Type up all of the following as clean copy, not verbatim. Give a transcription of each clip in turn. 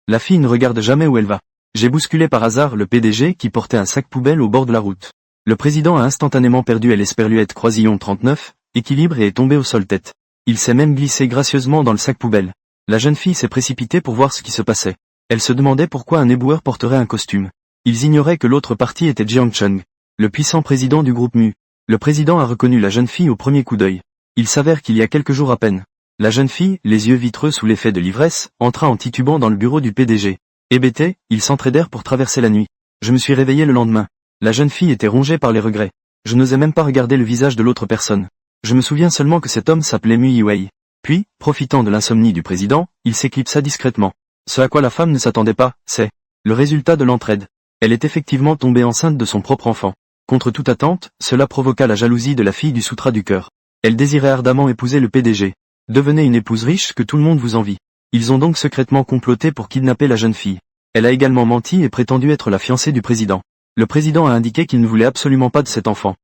La fille ne regarde jamais où elle va. J'ai bousculé par hasard le PDG qui portait un sac poubelle au bord de la route. Le président a instantanément perdu l'esperluette croisillon 39, équilibre et est tombé au sol tête. Il s'est même glissé gracieusement dans le sac poubelle. La jeune fille s'est précipitée pour voir ce qui se passait. Elle se demandait pourquoi un éboueur porterait un costume. Ils ignoraient que l'autre partie était Jiang Cheng, le puissant président du groupe Mu. Le président a reconnu la jeune fille au premier coup d'œil. Il s'avère qu'il y a quelques jours à peine. La jeune fille, les yeux vitreux sous l'effet de l'ivresse, entra en titubant dans le bureau du PDG. Hébété, ils s'entraidèrent pour traverser la nuit. Je me suis réveillé le lendemain. La jeune fille était rongée par les regrets. Je n'osais même pas regarder le visage de l'autre personne. Je me souviens seulement que cet homme s'appelait Mu Yiwei. Puis, profitant de l'insomnie du président, il s'éclipsa discrètement. Ce à quoi la femme ne s'attendait pas, c'est le résultat de l'entraide. Elle est effectivement tombée enceinte de son propre enfant. Contre toute attente, cela provoqua la jalousie de la fille du Sutra du cœur. Elle désirait ardemment épouser le PDG. Devenez une épouse riche que tout le monde vous envie. Ils ont donc secrètement comploté pour kidnapper la jeune fille. Elle a également menti et prétendu être la fiancée du président. Le président a indiqué qu'il ne voulait absolument pas de cet enfant.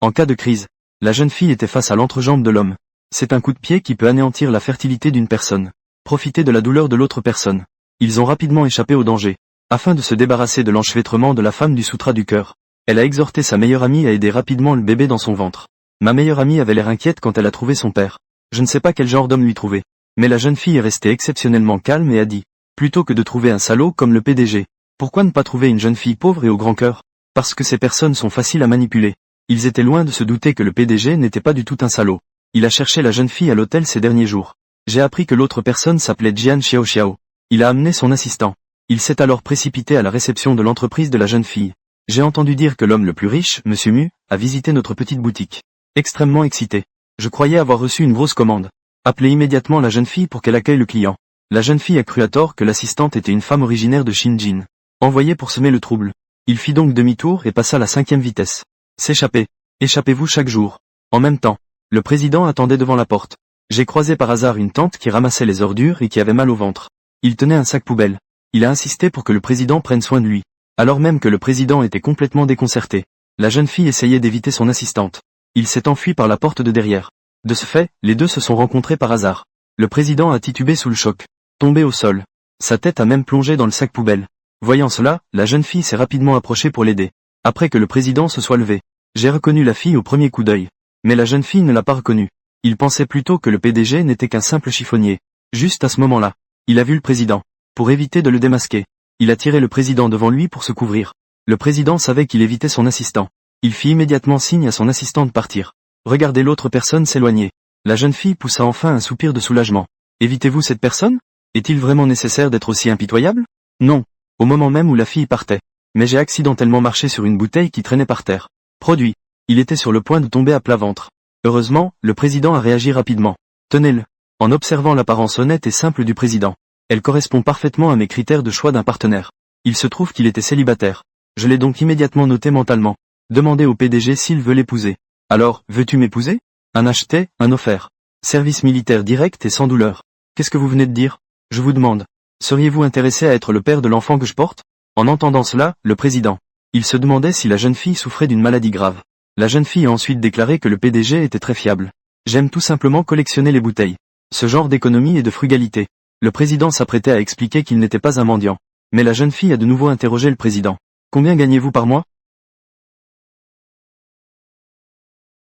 En cas de crise, la jeune fille était face à l'entrejambe de l'homme. C'est un coup de pied qui peut anéantir la fertilité d'une personne. Profiter de la douleur de l'autre personne. Ils ont rapidement échappé au danger. Afin de se débarrasser de l'enchevêtrement de la femme du Sutra du cœur, elle a exhorté sa meilleure amie à aider rapidement le bébé dans son ventre. Ma meilleure amie avait l'air inquiète quand elle a trouvé son père. Je ne sais pas quel genre d'homme lui trouver. Mais la jeune fille est restée exceptionnellement calme et a dit, plutôt que de trouver un salaud comme le PDG, pourquoi ne pas trouver une jeune fille pauvre et au grand cœur? Parce que ces personnes sont faciles à manipuler. Ils étaient loin de se douter que le PDG n'était pas du tout un salaud. Il a cherché la jeune fille à l'hôtel ces derniers jours. J'ai appris que l'autre personne s'appelait Jian Xiao. Il a amené son assistant. Il s'est alors précipité à la réception de l'entreprise de la jeune fille. J'ai entendu dire que l'homme le plus riche, Monsieur Mu, a visité notre petite boutique. Extrêmement excité. Je croyais avoir reçu une grosse commande. Appelez immédiatement la jeune fille pour qu'elle accueille le client. La jeune fille a cru à tort que l'assistante était une femme originaire de Xinjiang, envoyée pour semer le trouble. Il fit donc demi-tour et passa à la 5e vitesse. S'échapper. Échappez-vous chaque jour. En même temps, le président attendait devant la porte. J'ai croisé par hasard une tante qui ramassait les ordures et qui avait mal au ventre. Il tenait un sac poubelle. Il a insisté pour que le président prenne soin de lui. Alors même que le président était complètement déconcerté. La jeune fille essayait d'éviter son assistante. Il s'est enfui par la porte de derrière. De ce fait, les deux se sont rencontrés par hasard. Le président a titubé sous le choc. Tombé au sol. Sa tête a même plongé dans le sac poubelle. Voyant cela, la jeune fille s'est rapidement approchée pour l'aider. Après que le président se soit levé, j'ai reconnu la fille au premier coup d'œil. Mais la jeune fille ne l'a pas reconnue. Il pensait plutôt que le PDG n'était qu'un simple chiffonnier. Juste à ce moment-là, il a vu le président. Pour éviter de le démasquer, il a tiré le président devant lui pour se couvrir. Le président savait qu'il évitait son assistant. Il fit immédiatement signe à son assistant de partir. Regardez l'autre personne s'éloigner. La jeune fille poussa enfin un soupir de soulagement. Évitez-vous cette personne? Est-il vraiment nécessaire d'être aussi impitoyable? Non. Au moment même où la fille partait. Mais j'ai accidentellement marché sur une bouteille qui traînait par terre. Produit. Il était sur le point de tomber à plat ventre. Heureusement, le président a réagi rapidement. Tenez-le. En observant l'apparence honnête et simple du président. Elle correspond parfaitement à mes critères de choix d'un partenaire. Il se trouve qu'il était célibataire. Je l'ai donc immédiatement noté mentalement. Demandez au PDG s'il veut l'épouser. Alors, veux-tu m'épouser? Un acheté, un offert. Service militaire direct et sans douleur. Qu'est-ce que vous venez de dire? Je vous demande. Seriez-vous intéressé à être le père de l'enfant que je porte? En entendant cela, le président. Il se demandait si la jeune fille souffrait d'une maladie grave. La jeune fille a ensuite déclaré que le PDG était très fiable. J'aime tout simplement collectionner les bouteilles. Ce genre d'économie et de frugalité. Le président s'apprêtait à expliquer qu'il n'était pas un mendiant. Mais la jeune fille a de nouveau interrogé le président. Combien gagnez-vous par mois?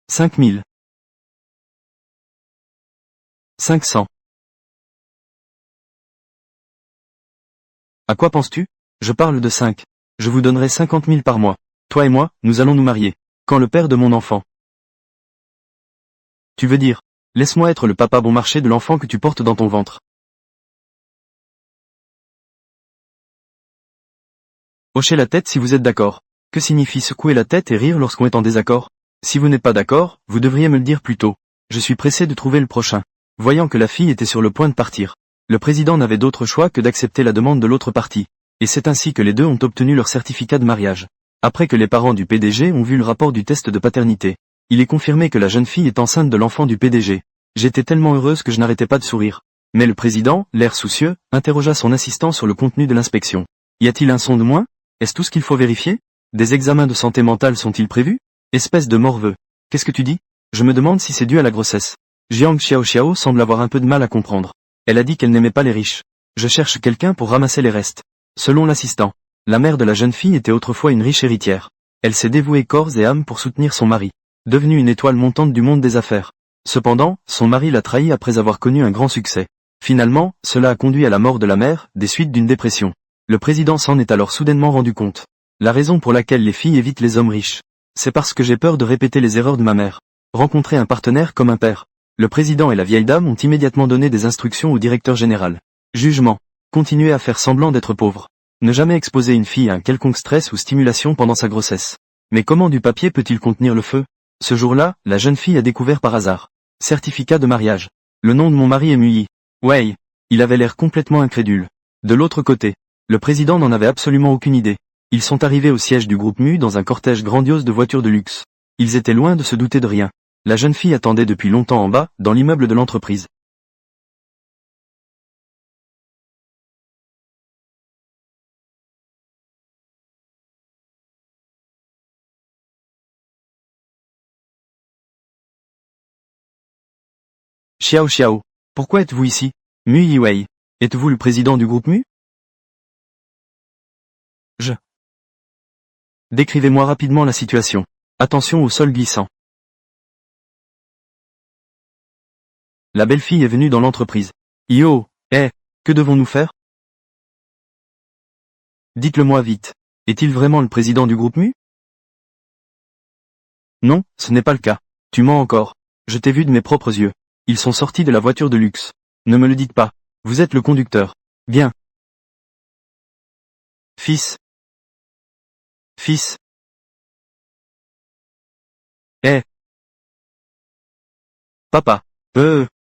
5 000. 500. À quoi penses-tu? Je parle de 5. Je vous donnerai 50 000 par mois. Toi et moi, nous allons nous marier. Quand le père de mon enfant. Tu veux dire, laisse-moi être le papa bon marché de l'enfant que tu portes dans ton ventre. Hochez la tête si vous êtes d'accord. Que signifie secouer la tête et rire lorsqu'on est en désaccord? Si vous n'êtes pas d'accord, vous devriez me le dire plus tôt. Je suis pressé de trouver le prochain. Voyant que la fille était sur le point de partir, le président n'avait d'autre choix que d'accepter la demande de l'autre partie. Et c'est ainsi que les deux ont obtenu leur certificat de mariage. Après que les parents du PDG ont vu le rapport du test de paternité, il est confirmé que la jeune fille est enceinte de l'enfant du PDG. J'étais tellement heureuse que je n'arrêtais pas de sourire. Mais le président, l'air soucieux, interrogea son assistant sur le contenu de l'inspection. Y a-t-il un son de moins? Est-ce tout ce qu'il faut vérifier? Des examens de santé mentale sont-ils prévus? Espèce de morveux. Qu'est-ce que tu dis? Je me demande si c'est dû à la grossesse. Jiang Xiao semble avoir un peu de mal à comprendre. Elle a dit qu'elle n'aimait pas les riches. Je cherche quelqu'un pour ramasser les restes. Selon l'assistant, la mère de la jeune fille était autrefois une riche héritière. Elle s'est dévouée corps et âme pour soutenir son mari, devenue une étoile montante du monde des affaires. Cependant, son mari l'a trahie après avoir connu un grand succès. Finalement, cela a conduit à la mort de la mère, des suites d'une dépression. Le président s'en est alors soudainement rendu compte. La raison pour laquelle les filles évitent les hommes riches. C'est parce que j'ai peur de répéter les erreurs de ma mère. Rencontrer un partenaire comme un père. Le président et la vieille dame ont immédiatement donné des instructions au directeur général. Jugement. Continuer à faire semblant d'être pauvre. Ne jamais exposer une fille à un quelconque stress ou stimulation pendant sa grossesse. Mais comment du papier peut-il contenir le feu? Ce jour-là, la jeune fille a découvert par hasard. Certificat de mariage. Le nom de mon mari est Muyi. Ouais. Il avait l'air complètement incrédule. De l'autre côté, le président n'en avait absolument aucune idée. Ils sont arrivés au siège du groupe Mu dans un cortège grandiose de voitures de luxe. Ils étaient loin de se douter de rien. La jeune fille attendait depuis longtemps en bas, dans l'immeuble de l'entreprise. Xiao Xiao. Pourquoi êtes-vous ici? Mu Yiwei. Êtes-vous le président du groupe Mu? Décrivez-moi rapidement la situation. Attention au sol glissant. La belle fille est venue dans l'entreprise. Yo, que devons-nous faire? Dites-le-moi vite. Est-il vraiment le président du groupe Mu? Non, ce n'est pas le cas. Tu mens encore. Je t'ai vu de mes propres yeux. Ils sont sortis de la voiture de luxe. Ne me le dites pas. Vous êtes le conducteur. Bien. Fils. Fils. Papa.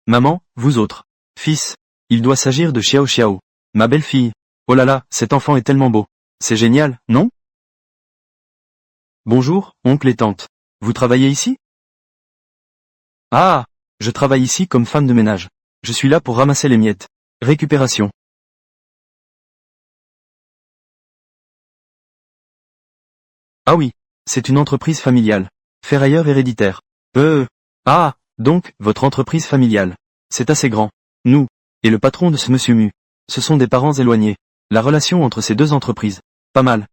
Maman, vous autres. Fils. Il doit s'agir de Xiao Xiao. Ma belle-fille. Oh là là, cet enfant est tellement beau. C'est génial, non? Bonjour, oncle et tante. Vous travaillez ici? Ah, je travaille ici comme femme de ménage. Je suis là pour ramasser les miettes. Récupération. Ah oui, c'est une entreprise familiale. Ferrailleur héréditaire. Ah, donc, votre entreprise familiale. C'est assez grand. Nous, et le patron de ce monsieur Mu. Ce sont des parents éloignés. La relation entre ces deux entreprises. Pas mal.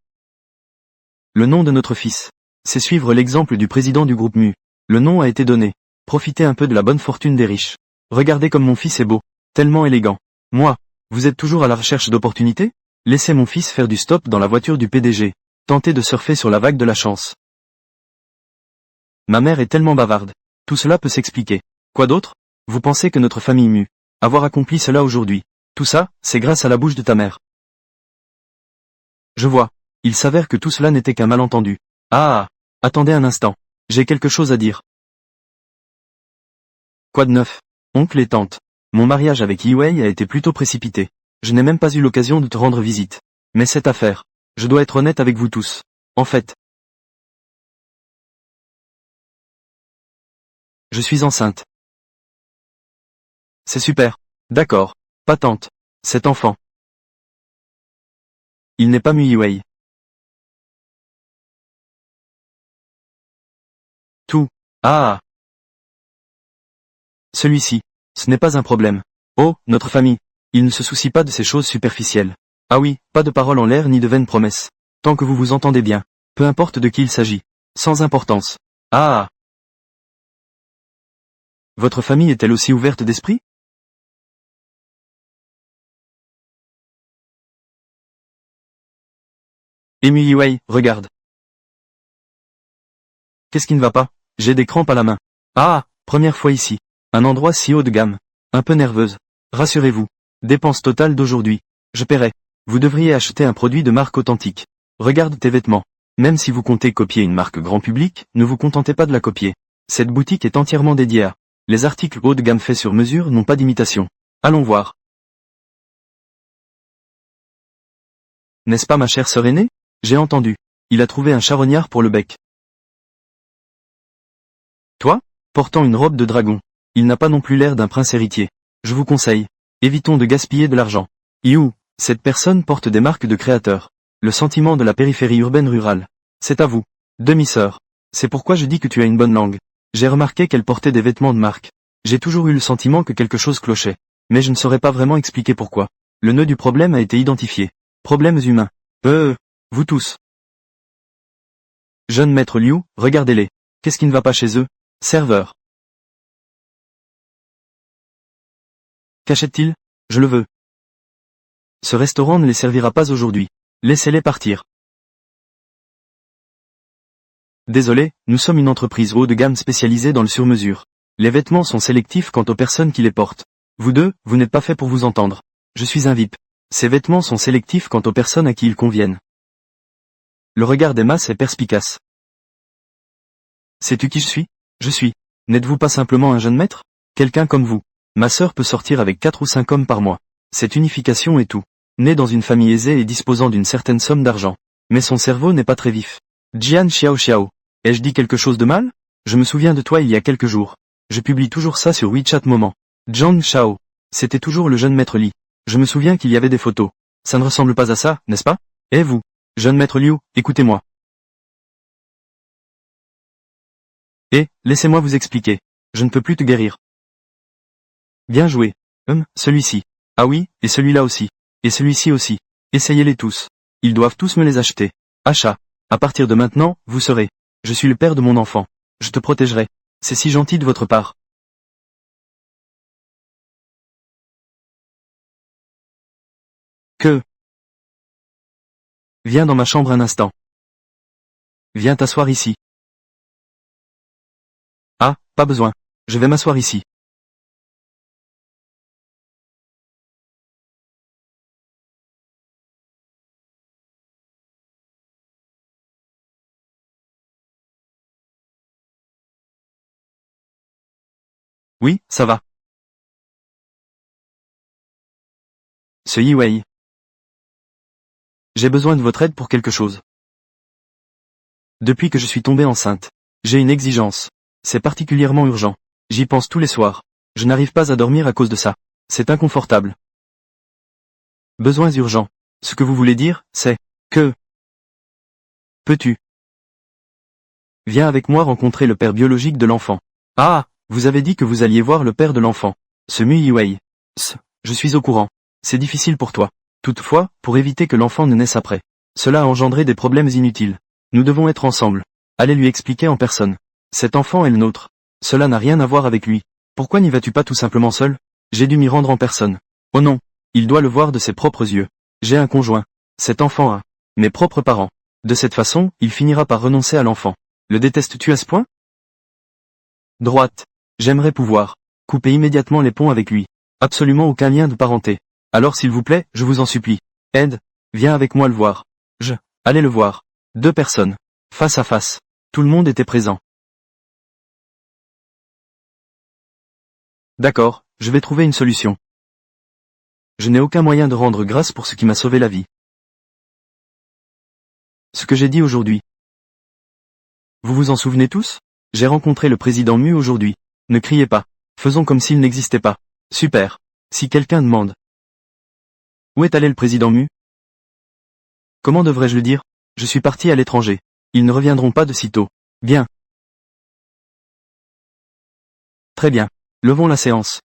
Le nom de notre fils. C'est suivre l'exemple du président du groupe Mu. Le nom a été donné. Profitez un peu de la bonne fortune des riches. Regardez comme mon fils est beau. Tellement élégant. Moi, vous êtes toujours à la recherche d'opportunités? Laissez mon fils faire du stop dans la voiture du PDG. Tentez de surfer sur la vague de la chance. Ma mère est tellement bavarde. Tout cela peut s'expliquer. Quoi d'autre? Vous pensez que notre famille Mu, avoir accompli cela aujourd'hui, tout ça, c'est grâce à la bouche de ta mère. Je vois. Il s'avère que tout cela n'était qu'un malentendu. Ah, attendez un instant. J'ai quelque chose à dire. Quoi de neuf? Oncle et tante. Mon mariage avec Yiwei a été plutôt précipité. Je n'ai même pas eu l'occasion de te rendre visite. Mais cette affaire, je dois être honnête avec vous tous. En fait, je suis enceinte. C'est super. D'accord. Pas tante. Cet enfant. Il n'est pas Mu Yiwei. Tout. Ah. Celui-ci. Ce n'est pas un problème. Oh, notre famille. Il ne se soucie pas de ces choses superficielles. Ah oui, pas de paroles en l'air ni de vaines promesses. Tant que vous vous entendez bien. Peu importe de qui il s'agit. Sans importance. Ah. Votre famille est-elle aussi ouverte d'esprit? Emu Yiwei, regarde. Qu'est-ce qui ne va pas? J'ai des crampes à la main. Ah, première fois ici. Un endroit si haut de gamme. Un peu nerveuse. Rassurez-vous. Dépense totale d'aujourd'hui. Je paierai. Vous devriez acheter un produit de marque authentique. Regarde tes vêtements. Même si vous comptez copier une marque grand public, ne vous contentez pas de la copier. Cette boutique est entièrement dédiée à. Les articles haut de gamme faits sur mesure n'ont pas d'imitation. Allons voir. N'est-ce pas ma chère sœur aînée? J'ai entendu. Il a trouvé un charognard pour le bec. Toi? Portant une robe de dragon. Il n'a pas non plus l'air d'un prince héritier. Je vous conseille. Évitons de gaspiller de l'argent. You, cette personne porte des marques de créateur. Le sentiment de la périphérie urbaine rurale. C'est à vous. Demi-sœur. C'est pourquoi je dis que tu as une bonne langue. J'ai remarqué qu'elle portait des vêtements de marque. J'ai toujours eu le sentiment que quelque chose clochait. Mais je ne saurais pas vraiment expliquer pourquoi. Le nœud du problème a été identifié. Problèmes humains. Vous tous. Jeune maître Liu, regardez-les. Qu'est-ce qui ne va pas chez eux? Serveur. Qu'achètent-ils? Je le veux. Ce restaurant ne les servira pas aujourd'hui. Laissez-les partir. Désolé, nous sommes une entreprise haut de gamme spécialisée dans le sur-mesure. Les vêtements sont sélectifs quant aux personnes qui les portent. Vous deux, vous n'êtes pas fait pour vous entendre. Je suis un VIP. Ces vêtements sont sélectifs quant aux personnes à qui ils conviennent. Le regard d'Emma est perspicace. Sais-tu qui je suis? Je suis. N'êtes-vous pas simplement un jeune maître? Quelqu'un comme vous. Ma sœur peut sortir avec 4 ou 5 hommes par mois. Cette unification est tout. Née dans une famille aisée et disposant d'une certaine somme d'argent. Mais son cerveau n'est pas très vif. Jian Xiao Xiao. Ai-je dit quelque chose de mal? Je me souviens de toi il y a quelques jours. Je publie toujours ça sur WeChat Moment. Zhang Shao. C'était toujours le jeune maître Li. Je me souviens qu'il y avait des photos. Ça ne ressemble pas à ça, n'est-ce pas? Et vous, jeune maître Liu, écoutez-moi. Laissez-moi vous expliquer. Je ne peux plus te guérir. Bien joué. Celui-ci. Ah oui, et celui-là aussi. Et celui-ci aussi. Essayez-les tous. Ils doivent tous me les acheter. Achat. À partir de maintenant, vous serez. Je suis le père de mon enfant. Je te protégerai. C'est si gentil de votre part. Que? Viens dans ma chambre un instant. Viens t'asseoir ici. Ah, pas besoin. Je vais m'asseoir ici. Oui, ça va. Ce Yi Wei. J'ai besoin de votre aide pour quelque chose. Depuis que je suis tombée enceinte, j'ai une exigence. C'est particulièrement urgent. J'y pense tous les soirs. Je n'arrive pas à dormir à cause de ça. C'est inconfortable. Besoins urgents. Ce que vous voulez dire, c'est que... Peux-tu? Viens avec moi rencontrer le père biologique de l'enfant. Ah, vous avez dit que vous alliez voir le père de l'enfant. Ce Mu Yiwei. Je suis au courant. C'est difficile pour toi. Toutefois, pour éviter que l'enfant ne naisse après. Cela a engendré des problèmes inutiles. Nous devons être ensemble. Allez lui expliquer en personne. Cet enfant est le nôtre. Cela n'a rien à voir avec lui. Pourquoi n'y vas-tu pas tout simplement seul? J'ai dû m'y rendre en personne. Oh non. Il doit le voir de ses propres yeux. J'ai un conjoint. Cet enfant a mes propres parents. De cette façon, il finira par renoncer à l'enfant. Le détestes-tu à ce point? Droite. J'aimerais pouvoir couper immédiatement les ponts avec lui. Absolument aucun lien de parenté. Alors s'il vous plaît, je vous en supplie. Ed, viens avec moi le voir. Allez le voir. 2 personnes. Face à face. Tout le monde était présent. D'accord, je vais trouver une solution. Je n'ai aucun moyen de rendre grâce pour ce qui m'a sauvé la vie. Ce que j'ai dit aujourd'hui. Vous vous en souvenez tous? J'ai rencontré le président Mu aujourd'hui. Ne criez pas. Faisons comme s'il n'existait pas. Super. Si quelqu'un demande. Où est allé le président Mu? Comment devrais-je le dire? Je suis parti à l'étranger. Ils ne reviendront pas de sitôt. Bien. Très bien. Levons la séance.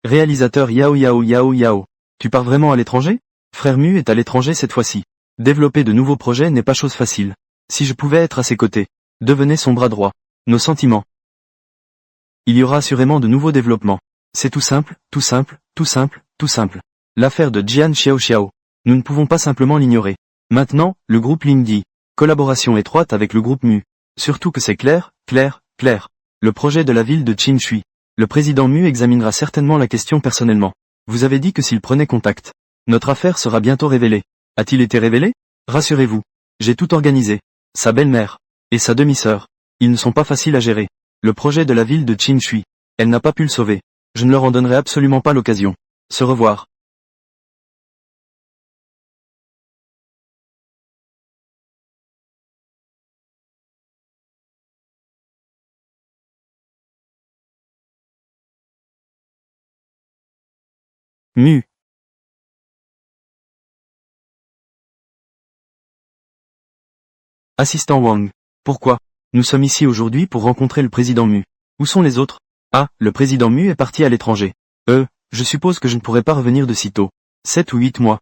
Réalisateur Yao Yao Yao Yao. Tu pars vraiment à l'étranger? Frère Mu est à l'étranger cette fois-ci. Développer de nouveaux projets n'est pas chose facile. Si je pouvais être à ses côtés. Devenez son bras droit. Nos sentiments. Il y aura assurément de nouveaux développements. C'est tout simple, tout simple, tout simple, tout simple. L'affaire de Jian Xiao Xiao. Nous ne pouvons pas simplement l'ignorer. Maintenant, le groupe Lingdi. Collaboration étroite avec le groupe Mu. Surtout que c'est clair, clair, clair. Le projet de la ville de Qinshui. Le président Mu examinera certainement la question personnellement. Vous avez dit que s'il prenait contact. Notre affaire sera bientôt révélée. A-t-il été révélé? Rassurez-vous. J'ai tout organisé. Sa belle-mère. Et sa demi-sœur. Ils ne sont pas faciles à gérer. Le projet de la ville de Qinshui. Elle n'a pas pu le sauver. Je ne leur en donnerai absolument pas l'occasion. Se revoir. Mu. Assistant Wang. Pourquoi? Nous sommes ici aujourd'hui pour rencontrer le président Mu. Où sont les autres? Ah, le président Mu est parti à l'étranger. Je suppose que je ne pourrai pas revenir de si tôt. 7 ou 8 mois.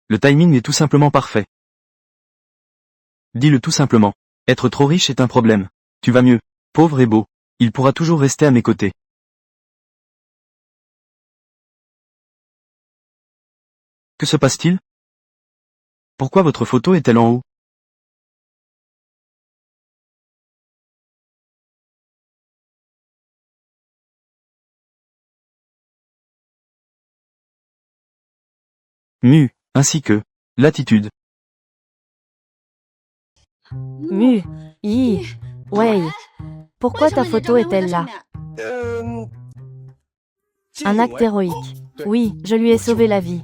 Le timing est tout simplement parfait. Dis-le tout simplement. Être trop riche est un problème. Tu vas mieux. Pauvre et beau. Il pourra toujours rester à mes côtés. Que se passe-t-il? Pourquoi votre photo est-elle en haut? Mu, ainsi que l'attitude. Mu, Yi, Wei. Pourquoi ta photo est-elle là? Un acte héroïque. Oui, je lui ai sauvé la vie.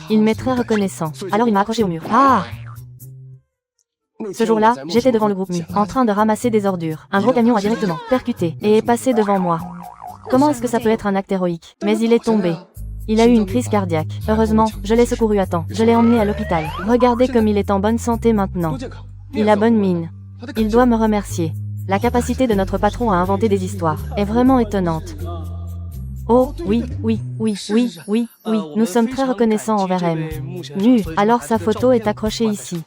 Il m'est très reconnaissant. Alors il m'a accroché au mur. Ah! Ce jour-là, j'étais devant le groupe Mu, en train de ramasser des ordures. Un gros camion a directement percuté et est passé devant moi. Comment est-ce que ça peut être un acte héroïque? Mais il est tombé. Il a eu une crise cardiaque. Heureusement, je l'ai secouru à temps. Je l'ai emmené à l'hôpital. Regardez comme il est en bonne santé maintenant. Il a bonne mine. Il doit me remercier. La capacité de notre patron à inventer des histoires est vraiment étonnante. Oh, oui, oui, oui, oui, oui, oui, nous sommes très reconnaissants envers M. Mu, alors sa photo est accrochée ici.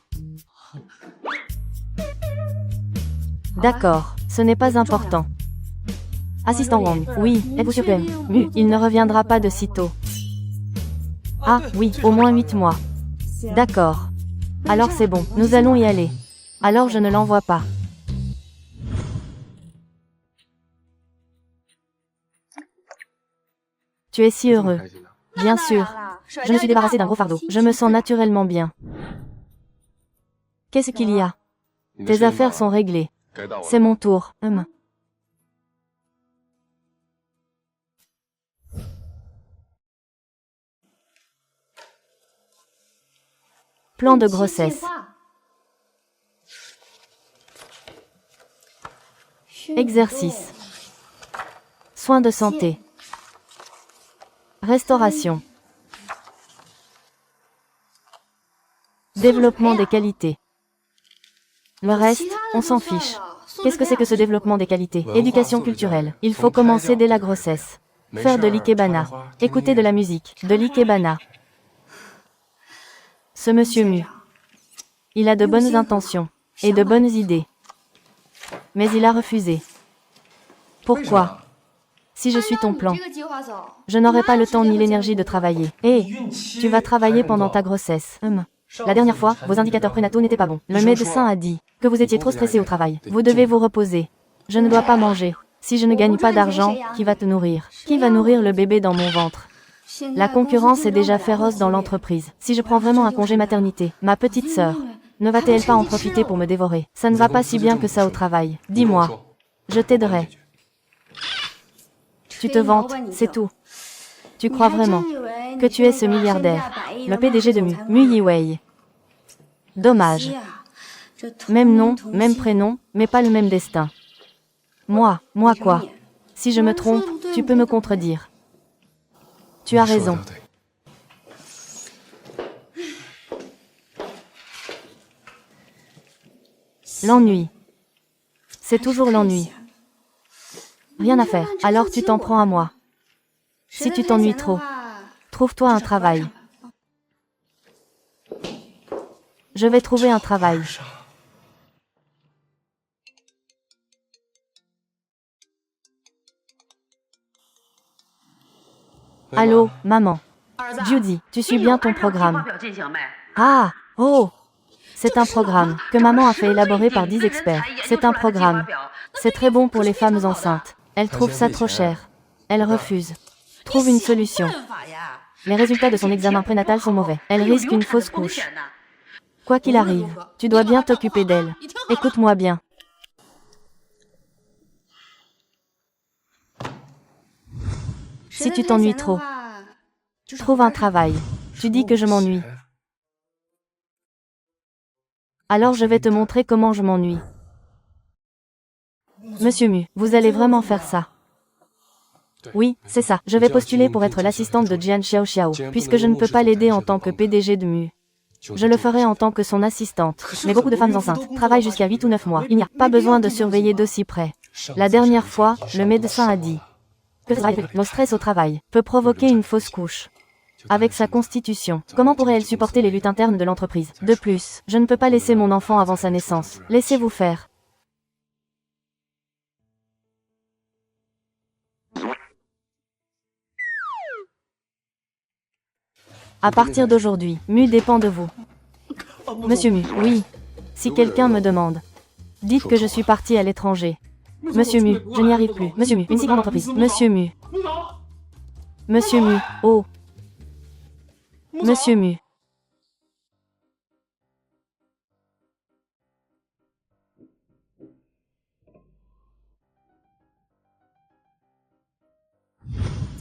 D'accord, ce n'est pas important. Assistant Wang, oui, êtes-vous sûr que Mu, il ne reviendra pas de sitôt. Ah, oui, au moins 8 mois. D'accord. Alors c'est bon, nous allons y aller. Alors je ne l'envoie pas. Tu es si heureux. Bien sûr. Je me suis débarrassée d'un gros fardeau. Je me sens naturellement bien. Qu'est-ce qu'il y a? Tes affaires sont réglées. C'est mon tour. Plan de grossesse. Exercice. Soins de santé. Restauration. Développement des qualités. Le reste, on s'en fiche. Qu'est-ce que c'est que ce développement des qualités? Éducation culturelle. Il faut commencer dès la grossesse. Faire de l'ikebana. Écouter de la musique. De l'ikebana. Ce monsieur Mu. Il a de bonnes intentions. Et de bonnes idées. Mais il a refusé. Pourquoi? Si je suis ton plan, je n'aurai pas le temps ni l'énergie de travailler. Tu vas travailler pendant ta grossesse. La dernière fois, vos indicateurs prénataux n'étaient pas bons. Le médecin a dit que vous étiez trop stressé au travail. Vous devez vous reposer. Je ne dois pas manger. Si je ne gagne pas d'argent, qui va te nourrir? Qui va nourrir le bébé dans mon ventre? La concurrence est déjà féroce dans l'entreprise. Si je prends vraiment un congé maternité, ma petite sœur, ne va-t-elle pas en profiter pour me dévorer? Ça ne va pas si bien que ça au travail. Dis-moi. Je t'aiderai. Tu te vantes, c'est tout. Tu crois vraiment que tu es ce milliardaire, le PDG de Mu Yiwei. Dommage. Même nom, même prénom, mais pas le même destin. Moi quoi? Si je me trompe, tu peux me contredire. Tu as raison. L'ennui. C'est toujours l'ennui. Rien à faire, alors tu t'en prends à moi. Si tu t'ennuies trop, trouve-toi un travail. Je vais trouver un travail. Allô, maman. Judy, tu suis bien ton programme? Ah, oh! C'est un programme que maman a fait élaborer par 10 experts. C'est un programme. C'est très bon pour les femmes enceintes. Elle trouve ça trop cher. Elle refuse. Trouve une solution. Les résultats de son examen prénatal sont mauvais. Elle risque une fausse couche. Quoi qu'il arrive, tu dois bien t'occuper d'elle. Écoute-moi bien. Si tu t'ennuies trop, trouve un travail. Tu dis que je m'ennuie. Alors je vais te montrer comment je m'ennuie. Monsieur Mu, vous allez vraiment faire ça? Oui, c'est ça. Je vais postuler pour être l'assistante de Jian Xiao, puisque je ne peux pas l'aider en tant que PDG de Mu. Je le ferai en tant que son assistante. Mais beaucoup de femmes enceintes travaillent jusqu'à 8 ou 9 mois. Il n'y a pas besoin de surveiller d'aussi près. La dernière fois, le médecin a dit Le stress au travail peut provoquer une fausse couche. Avec sa constitution, comment pourrait-elle supporter les luttes internes de l'entreprise? De plus, je ne peux pas laisser mon enfant avant sa naissance. Laissez-vous faire. À partir d'aujourd'hui, Mu dépend de vous. Monsieur Mu, oui. Si quelqu'un me demande, dites que je suis parti à l'étranger. Monsieur Mu, je n'y arrive plus. Monsieur Mu, une si grande entreprise. Monsieur Mu. Monsieur Mu, oh. Monsieur Mu.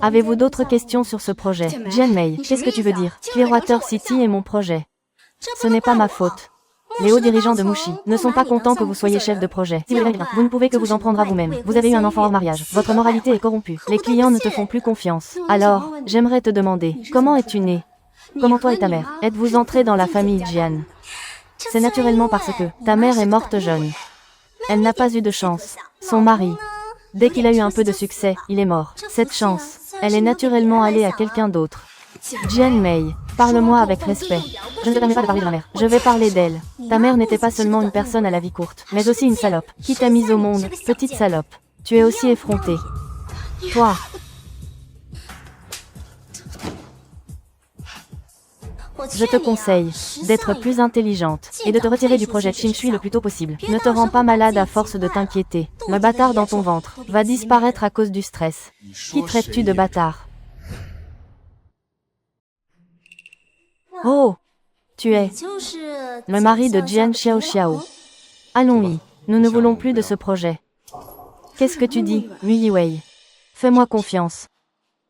Avez-vous d'autres questions sur ce projet? Jian Mei, qu'est-ce que tu veux dire? Clearwater City est mon projet. Ce n'est pas ma faute. Les hauts dirigeants de Mushi ne sont pas contents que vous soyez chef de projet. Vous ne pouvez que vous en prendre à vous-même. Vous avez eu un enfant hors mariage. Votre moralité est corrompue. Les clients ne te font plus confiance. Alors, j'aimerais te demander, comment es-tu né? Comment toi et ta mère? Êtes-vous entrés dans la famille Jian? C'est naturellement parce que ta mère est morte jeune. Elle n'a pas eu de chance. Son mari, dès qu'il a eu un peu de succès, il est mort. Cette chance, elle est naturellement allée à quelqu'un d'autre. Jian Mei, parle-moi avec respect. Je ne te permets pas de parler de ma mère. Je vais parler d'elle. Ta mère n'était pas seulement une personne à la vie courte, mais aussi une salope. Qui t'a mise au monde, petite salope? Tu es aussi effrontée. Toi. Je te conseille d'être plus intelligente et de te retirer du projet Qinshui le plus tôt possible. Ne te rends pas malade à force de t'inquiéter. Le bâtard dans ton ventre va disparaître à cause du stress. Qui traites-tu de bâtard? Oh, tu es le mari de Jian Xiaoxiao. Allons-y, nous ne voulons plus de ce projet. Qu'est-ce que tu dis, Mu Yiwei? Fais-moi confiance.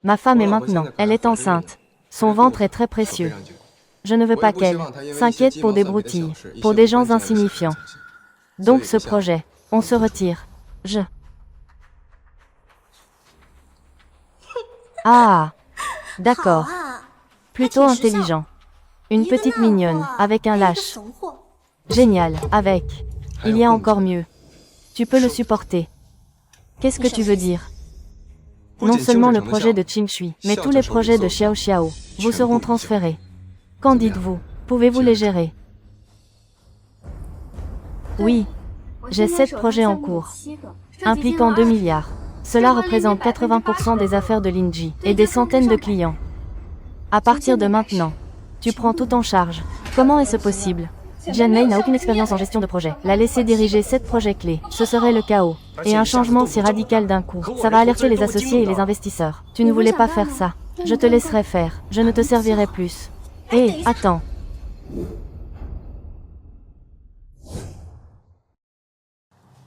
Ma femme est maintenant, elle est enceinte. Son ventre est très précieux. Je ne veux pas qu'elle s'inquiète pour des broutilles, pour des gens insignifiants. Donc ce projet, on se retire. Ah, d'accord. Plutôt intelligent. Une petite mignonne, avec un lâche. Génial, avec. Il y a encore mieux. Tu peux le supporter. Qu'est-ce que tu veux dire? Non seulement le projet de Qinshui, mais tous les projets de Xiao Xiao vous seront transférés. Qu'en dites-vous? Pouvez-vous les gérer? Oui. J'ai 7 projets en cours, impliquant 2 milliards. Cela représente 80% des affaires de Linji et des centaines de clients. À partir de maintenant, tu prends tout en charge. Comment est-ce possible? Jian Mei n'a aucune expérience en gestion de projet. La laisser diriger 7 projets clés, ce serait le chaos. Et un changement si radical d'un coup, ça va alerter les associés et les investisseurs. Tu ne voulais pas faire ça. Je te laisserai faire. Je ne te servirai plus. Hé, attends.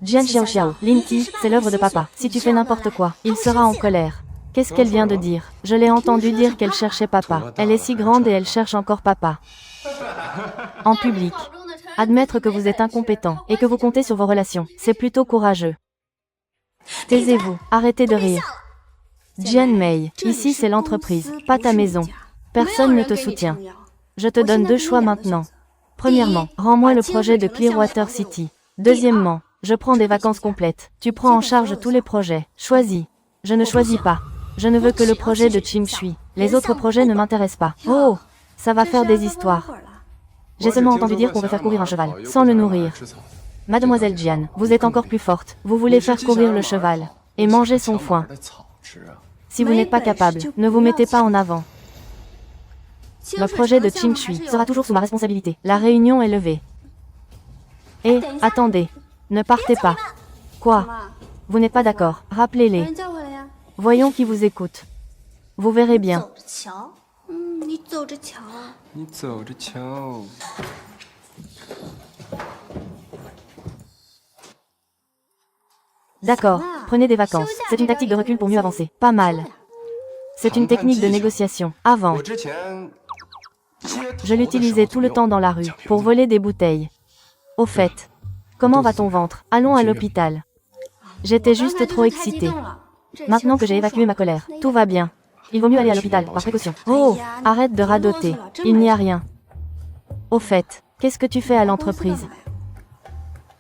Jian Xiaoxiao, Linti, c'est l'œuvre de papa. Si tu fais n'importe quoi, il sera en colère. Qu'est-ce qu'elle vient de dire? Je l'ai entendu dire qu'elle cherchait papa. Elle est si grande et elle cherche encore papa. En public. Admettre que vous êtes incompétent et que vous comptez sur vos relations, c'est plutôt courageux. Taisez-vous, arrêtez de rire. Jian Mei, ici c'est l'entreprise, pas ta maison. Personne ne te soutient. Je te donne 2 choix maintenant. Premièrement, rends-moi le projet de Clearwater City. Deuxièmement, je prends des vacances complètes. Tu prends en charge tous les projets. Choisis. Je ne choisis pas. Je ne veux que le projet de Qinshui. Les autres projets ne m'intéressent pas. Oh, ça va faire des histoires. J'ai seulement entendu dire qu'on veut faire courir un cheval, sans le nourrir. Mademoiselle Jian, vous êtes encore plus forte. Vous voulez faire courir le cheval et manger son foin. Si vous n'êtes pas capable, ne vous mettez pas en avant. Le projet de Qinshui sera toujours sous ma responsabilité. La réunion est levée. Et, attendez, ne partez pas. Quoi? Vous n'êtes pas d'accord? Rappelez-les. Voyons qui vous écoute. Vous verrez bien. D'accord, prenez des vacances. C'est une tactique de recul pour mieux avancer. Pas mal. C'est une technique de négociation. Avant, je l'utilisais tout le temps dans la rue, pour voler des bouteilles. Au fait, comment va ton ventre? Allons à l'hôpital. J'étais juste trop excitée. Maintenant que j'ai évacué ma colère, tout va bien. Il vaut mieux aller à l'hôpital, par précaution. Oh, arrête de radoter. Il n'y a rien. Au fait, qu'est-ce que tu fais à l'entreprise?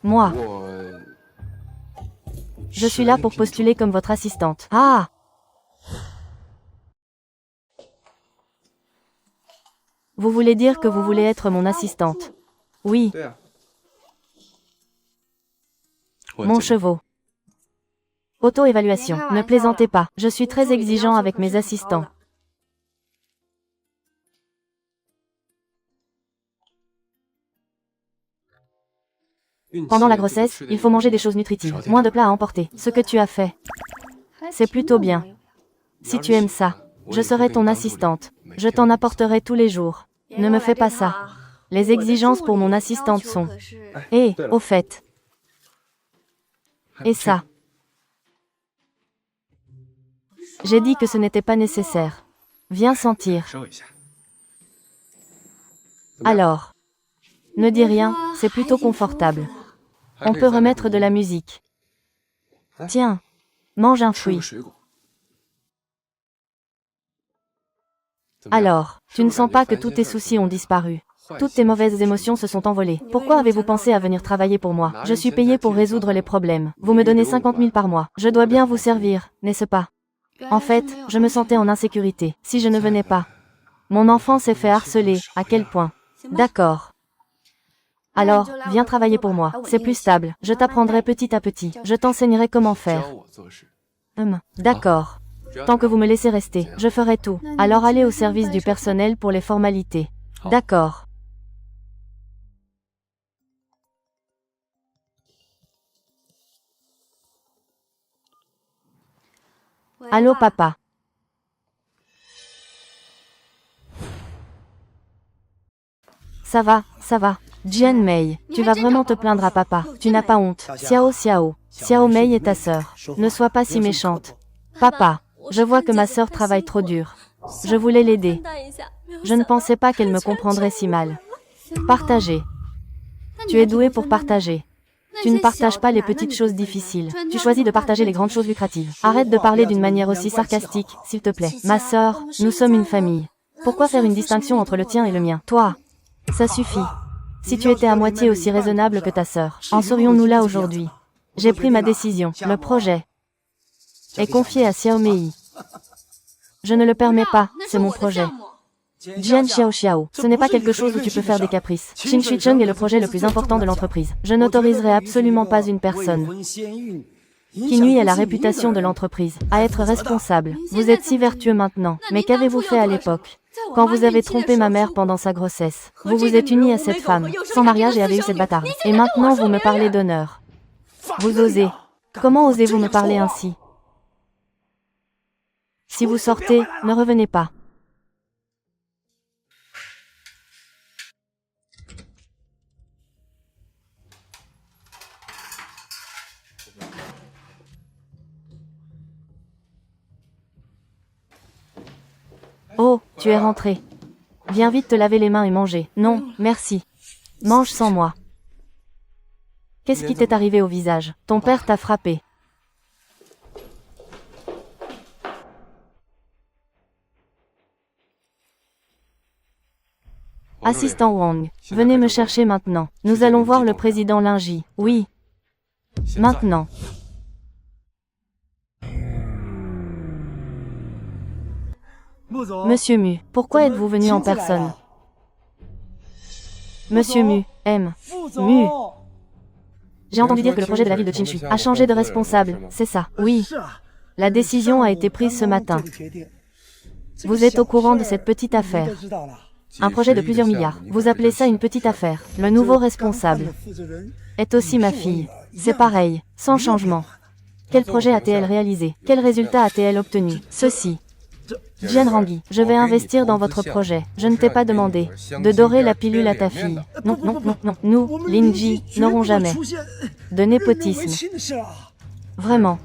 Moi. Je suis là pour postuler comme votre assistante. Ah! Vous voulez dire que vous voulez être mon assistante? Oui, mon chevaux. Auto-évaluation. Ne plaisantez pas. Je suis très exigeant avec mes assistants. Pendant la grossesse, il faut manger des choses nutritives. Moins de plats à emporter. Ce que tu as fait, c'est plutôt bien. Si tu aimes ça, je serai ton assistante. Je t'en apporterai tous les jours. Ne me fais pas ça. Les exigences pour mon assistante sont... Et, au fait... Et ça. J'ai dit que ce n'était pas nécessaire. Viens sentir. Alors. Ne dis rien, c'est plutôt confortable. On peut remettre de la musique. Tiens, mange un fruit. Alors, tu ne sens pas que tous tes soucis ont disparu. Toutes tes mauvaises émotions se sont envolées. Pourquoi avez-vous pensé à venir travailler pour moi? Je suis payé pour résoudre les problèmes. Vous me donnez 50 000 par mois. Je dois bien vous servir, n'est-ce pas? En fait, je me sentais en insécurité. Si je ne venais pas. Mon enfant s'est fait harceler. À quel point? D'accord. Alors, viens travailler pour moi. C'est plus stable. Je t'apprendrai petit à petit. Je t'enseignerai comment faire. D'accord. Tant que vous me laissez rester, je ferai tout. Alors allez au service du personnel pour les formalités. D'accord. Allô papa. Ça va, ça va. Jian Mei, tu vas vraiment te plaindre à papa. Tu n'as pas honte. Xiao Xiao. Xiao Mei est ta sœur. Ne sois pas si méchante. Papa, je vois que ma sœur travaille trop dur. Je voulais l'aider. Je ne pensais pas qu'elle me comprendrait si mal. Partager. Tu es doué pour partager. Tu ne partages pas les petites choses difficiles. Tu choisis de partager les grandes choses lucratives. Arrête de parler d'une manière aussi sarcastique, s'il te plaît. Ma sœur, nous sommes une famille. Pourquoi faire une distinction entre le tien et le mien? Toi, ça suffit. Si tu étais à moitié aussi raisonnable que ta sœur, en serions-nous là aujourd'hui? J'ai pris ma décision. Le projet est confié à Xiao Mei. Je ne le permets pas, c'est mon projet. Jian Xiao Xiao, ce n'est pas quelque chose où tu peux faire des caprices. Qin Shui Cheng est le projet le plus important de l'entreprise. Je n'autoriserai absolument pas une personne qui nuit à la réputation de l'entreprise à être responsable. Vous êtes si vertueux maintenant, mais qu'avez-vous fait à l'époque? Quand vous avez trompé ma mère pendant sa grossesse, vous vous êtes unis à cette femme, sans mariage et avez eu cette bâtarde. Et maintenant vous me parlez d'honneur. Vous osez. Comment osez-vous me parler ainsi? Si vous sortez, ne revenez pas. Oh, tu es rentré. Viens vite te laver les mains et manger. Non, merci. Mange sans moi. Qu'est-ce qui t'est arrivé au visage? Ton père t'a frappé. Assistant Wang, venez me chercher maintenant. Nous allons voir le président Lingji. Oui. Maintenant. Monsieur Mu, pourquoi êtes-vous venu en personne? Monsieur Mu, Mu. J'ai entendu dire que le projet de la ville de Qinshui a changé de responsable, c'est ça? Oui. La décision a été prise ce matin. Vous êtes au courant de cette petite affaire. Un projet de plusieurs milliards. Vous appelez ça une petite affaire. Le nouveau responsable est aussi ma fille. C'est pareil, sans changement. Quel projet a-t-elle réalisé? Quel résultat a-t-elle obtenu? Ceci. Jian Rangui, je vais investir dans votre projet. Je ne t'ai pas demandé de dorer la pilule à ta fille. Non, non, non, non. Nous, Lingji, n'aurons jamais de népotisme. Vraiment.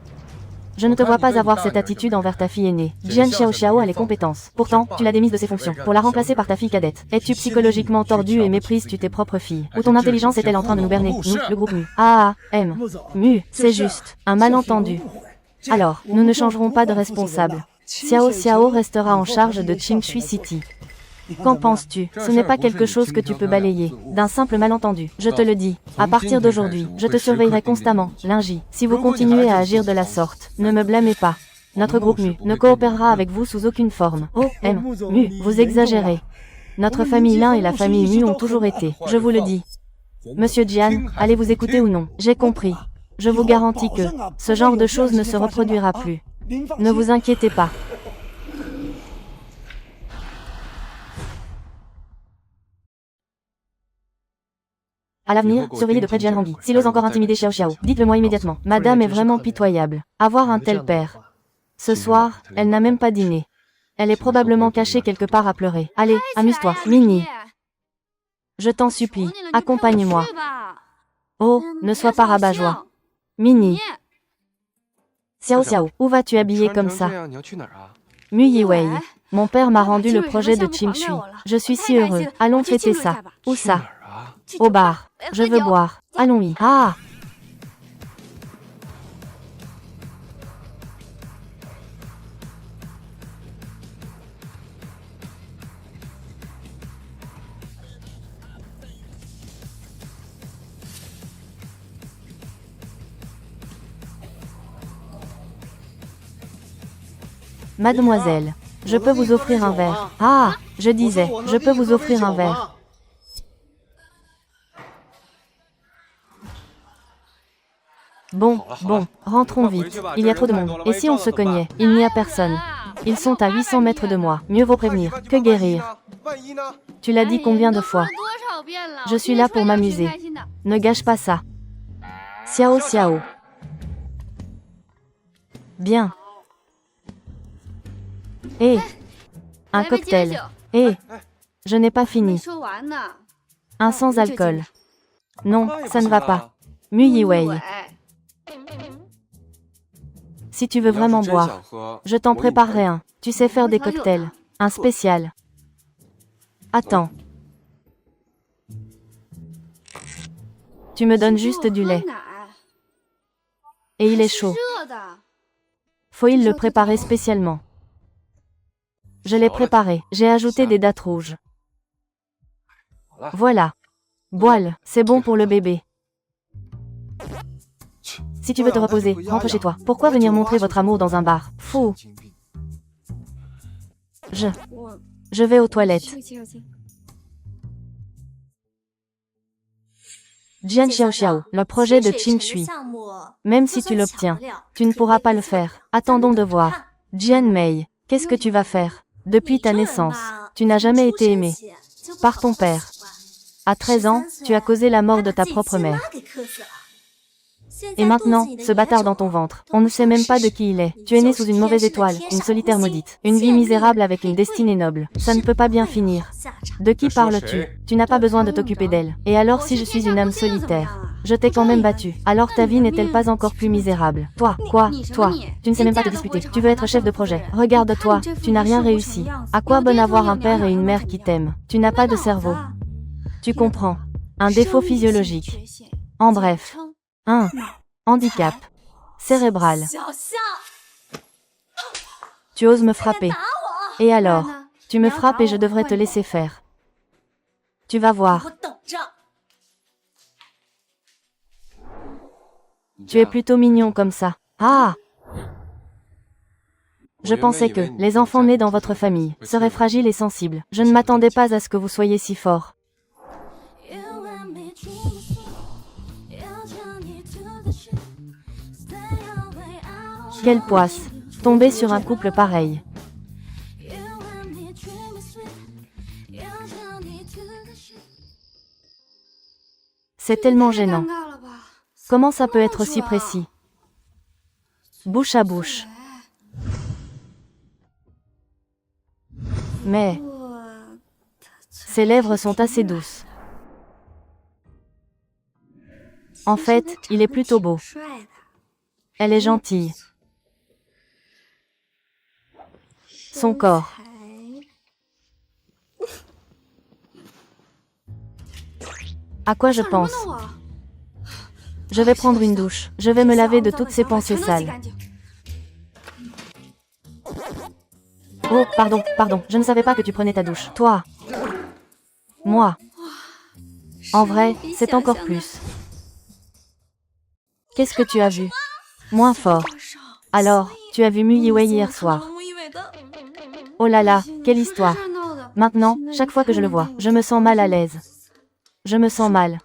Je ne te vois pas avoir cette attitude envers ta fille aînée. Jian Xiao Xiao a les compétences. Pourtant, tu l'as démise de ses fonctions pour la remplacer par ta fille cadette. Es-tu psychologiquement tordu et méprises-tu tes propres filles? Ou ton intelligence est-elle en train de nous berner? Nous, le groupe Mu. Mu, c'est juste un malentendu. Alors, nous ne changerons pas de responsable. Xiao Xiao restera en charge de Qinshui City. Qu'en penses-tu? Ce n'est pas quelque chose que tu peux balayer d'un simple malentendu. Je te le dis. À partir d'aujourd'hui, je te surveillerai constamment, Lingji. Si vous continuez à agir de la sorte, ne me blâmez pas. Notre groupe Mu ne coopérera avec vous sous aucune forme. Oh, Mu, vous exagérez. Notre famille Lin et la famille Mu ont toujours été, je vous le dis. Monsieur Jian, allez vous écouter ou non? J'ai compris. Je vous garantis que ce genre de choses ne se reproduira plus. Ne vous inquiétez pas. À l'avenir, surveillez de près Jian Hongyi. S'il ose encore intimider Xiao Xiao, dites-le moi immédiatement. Madame est vraiment pitoyable. Avoir un tel père. Ce soir, elle n'a même pas dîné. Elle est probablement cachée quelque part à pleurer. Allez, amuse-toi, Minnie. Je t'en supplie, accompagne-moi. Oh, ne sois pas rabat-joie. Minnie. Xiao Xiao, où vas-tu habiller comme ça? Mu Yiwei. Mon père m'a rendu le projet de Chim Shui. Je suis si heureux. Allons fêter ça. Où ça? Au bar. Je veux boire. Allons-y. Ah! Mademoiselle, je peux vous offrir un verre. Ah, je disais, je peux vous offrir un verre. Bon, rentrons vite. Il y a trop de monde. Et si on se cognait? Il n'y a personne. Ils sont à 800 mètres de moi. Mieux vaut prévenir que guérir. Tu l'as dit combien de fois? Je suis là pour m'amuser. Ne gâche pas ça. Xiao Xiao. Bien. Un cocktail. Je n'ai pas fini. Un sans alcool. Non, ça ne va pas. Mu Yiwei. Si tu veux vraiment boire, je t'en préparerai un. Tu sais faire des cocktails. Un spécial. Attends. Tu me donnes juste du lait. Et il est chaud. Faut-il le préparer spécialement? Je l'ai préparé. J'ai ajouté des dattes rouges. Voilà. Boile, c'est bon pour le bébé. Si tu veux te reposer, rentre chez toi. Pourquoi venir montrer votre amour dans un bar? Fou. Je vais aux toilettes. Jian Xiao Xiao, le projet de Chim Shui. Même si tu l'obtiens, tu ne pourras pas le faire. Attendons de voir. Jian Mei, qu'est-ce que tu vas faire? Depuis ta naissance, tu n'as jamais été aimé par ton père. À 13 ans, tu as causé la mort de ta propre mère. Et maintenant, ce bâtard dans ton ventre, on ne sait même pas de qui il est. Tu es né sous une mauvaise étoile, une solitaire maudite. Une vie misérable avec une destinée noble. Ça ne peut pas bien finir. De qui parles-tu? Tu n'as pas besoin de t'occuper d'elle. Et alors si je suis une âme solitaire? Je t'ai quand même battu. Alors ta vie n'est-elle pas encore plus misérable? Toi, quoi? Toi, tu ne sais même pas te disputer. Tu veux être chef de projet. Regarde-toi, tu n'as rien réussi. À quoi bon avoir un père et une mère qui t'aiment? Tu n'as pas de cerveau. Tu comprends. Un défaut physiologique. En bref. Un handicap cérébral. Tu oses me frapper. Et alors? Tu me frappes et je devrais te laisser faire. Tu vas voir. Tu es plutôt mignon comme ça. Ah! Je pensais que les enfants nés dans votre famille seraient fragiles et sensibles. Je ne m'attendais pas à ce que vous soyez si fort. Quelle poisse, tomber sur un couple pareil. C'est tellement gênant. Comment ça peut être aussi précis? Bouche à bouche. Mais ses lèvres sont assez douces. En fait, il est plutôt beau. Elle est gentille. Son corps. À quoi je pense? Je vais prendre une douche. Je vais me laver de toutes ces pensées sales. Oh, pardon, je ne savais pas que tu prenais ta douche. Toi. Moi. En vrai, c'est encore plus. Qu'est-ce que tu as vu? Moins fort. Alors, tu as vu Mu Yiwei hier soir. Oh là là, quelle histoire. Maintenant, chaque fois que je le vois, je me sens mal à l'aise. Je me sens mal.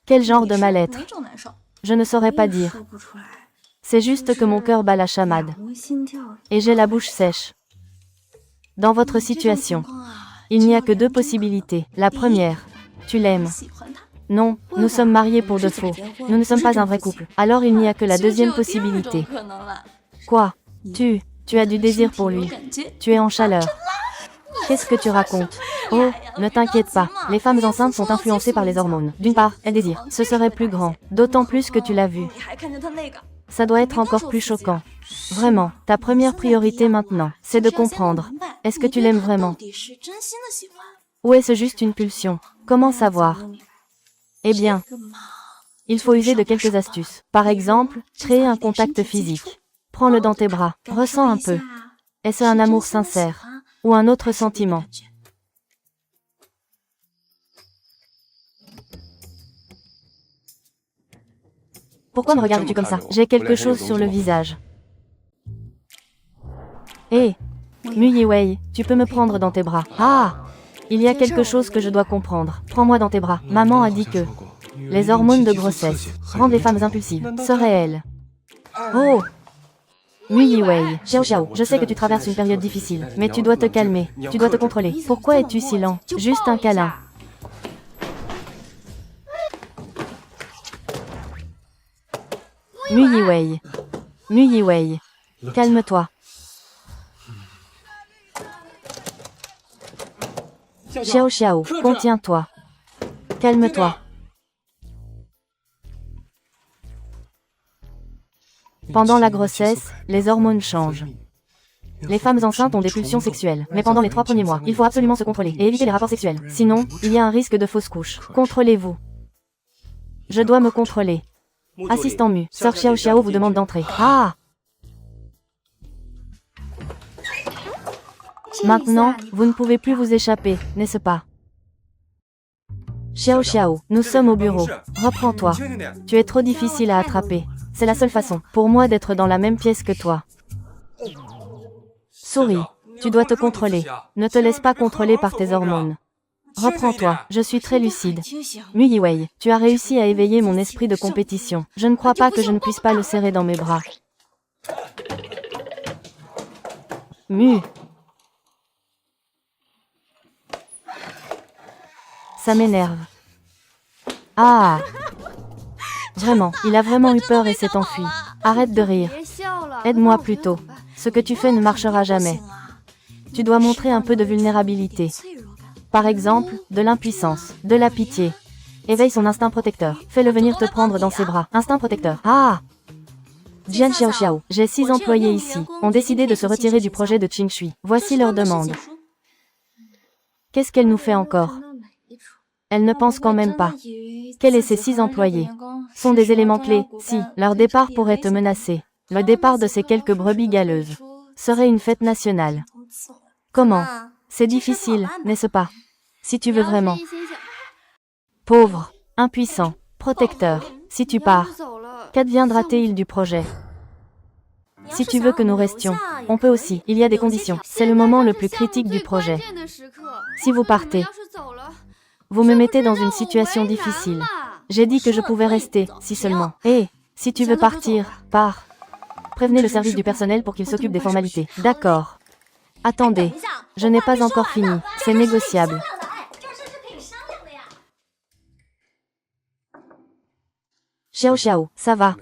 Quel genre de mal-être? Je ne saurais pas dire. C'est juste que mon cœur bat la chamade. Et j'ai la bouche sèche. Dans votre situation, il n'y a que deux possibilités. La première, tu l'aimes. Non, nous sommes mariés pour de faux. Nous ne sommes pas un vrai couple. Alors il n'y a que la deuxième possibilité. Quoi? Tu as du désir pour lui. Tu es en chaleur. Qu'est-ce que tu racontes? Oh, ne t'inquiète pas. Les femmes enceintes sont influencées par les hormones. D'une part, elles désirent. Ce serait plus grand. D'autant plus que tu l'as vu. Ça doit être encore plus choquant. Vraiment, ta première priorité maintenant, c'est de comprendre. Est-ce que tu l'aimes vraiment? Ou est-ce juste une pulsion? Comment savoir? Eh bien, il faut user de quelques astuces. Par exemple, créer un contact physique. Prends-le dans tes bras. Ressens un peu. Est-ce un amour sincère? Ou un autre sentiment? Pourquoi me regardes-tu comme ça? J'ai quelque chose sur le visage. Hé, Mu Yiwei, tu peux me prendre dans tes bras. Ah! Il y a quelque chose que je dois comprendre. Prends-moi dans tes bras. Maman a dit que les hormones de grossesse rendent les femmes impulsives. Seraient-elles? Oh! Mu Yiwei, Xiao Xiao, je sais que tu traverses une période difficile, mais tu dois te calmer. Tu dois te contrôler. Pourquoi es-tu si lent? Juste un câlin. Mu Yiwei. Mu Yiwei. Calme-toi. Xiao Xiao, contiens-toi. Calme-toi. Pendant la grossesse, les hormones changent. Les femmes enceintes ont des pulsions sexuelles, mais pendant les 3 premiers mois, il faut absolument se contrôler et éviter les rapports sexuels. Sinon, il y a un risque de fausse couche. Contrôlez-vous. Je dois me contrôler. Assistant Mu, Sœur Xiao Xiao vous demande d'entrer. Ah! Maintenant, vous ne pouvez plus vous échapper, n'est-ce pas? Xiao Xiao, nous sommes au bureau. Reprends-toi. Tu es trop difficile à attraper. C'est la seule façon, pour moi, d'être dans la même pièce que toi. Souris. Tu dois te contrôler. Ne te laisse pas contrôler par tes hormones. Reprends-toi, je suis très lucide. Mu Yiwei, tu as réussi à éveiller mon esprit de compétition. Je ne crois pas que je ne puisse pas le serrer dans mes bras. Mu. Ça m'énerve. Ah! Vraiment, il a vraiment eu peur et s'est enfui. Arrête de rire. Aide-moi plutôt. Ce que tu fais ne marchera jamais. Tu dois montrer un peu de vulnérabilité. Par exemple, de l'impuissance, de la pitié. Éveille son instinct protecteur. Fais-le venir te prendre dans ses bras. Instinct protecteur. Ah! Jian Xiao Xiao, j'ai 6 employés ici, ont décidé de se retirer du projet de Qingshui. Voici leur demande. Qu'est-ce qu'elle nous fait encore? Elle ne pense quand même pas. Quels et ces 6 employés sont des éléments clés. Si leur départ pourrait te menacer, le départ de ces quelques brebis galeuses serait une fête nationale. Comment? C'est difficile, n'est-ce pas? Si tu veux vraiment. Pauvre, impuissant, protecteur, si tu pars, qu'adviendra-t-il du projet? Si tu veux que nous restions, on peut aussi, il y a des conditions. C'est le moment le plus critique du projet. Si vous partez, vous me mettez dans une situation difficile. J'ai dit que je pouvais rester, si seulement. Hé, si tu veux partir, pars. Prévenez le service du personnel pour qu'il s'occupe des formalités. D'accord. Attendez, je n'ai pas encore fini. C'est négociable. Xiao Xiao, ça va?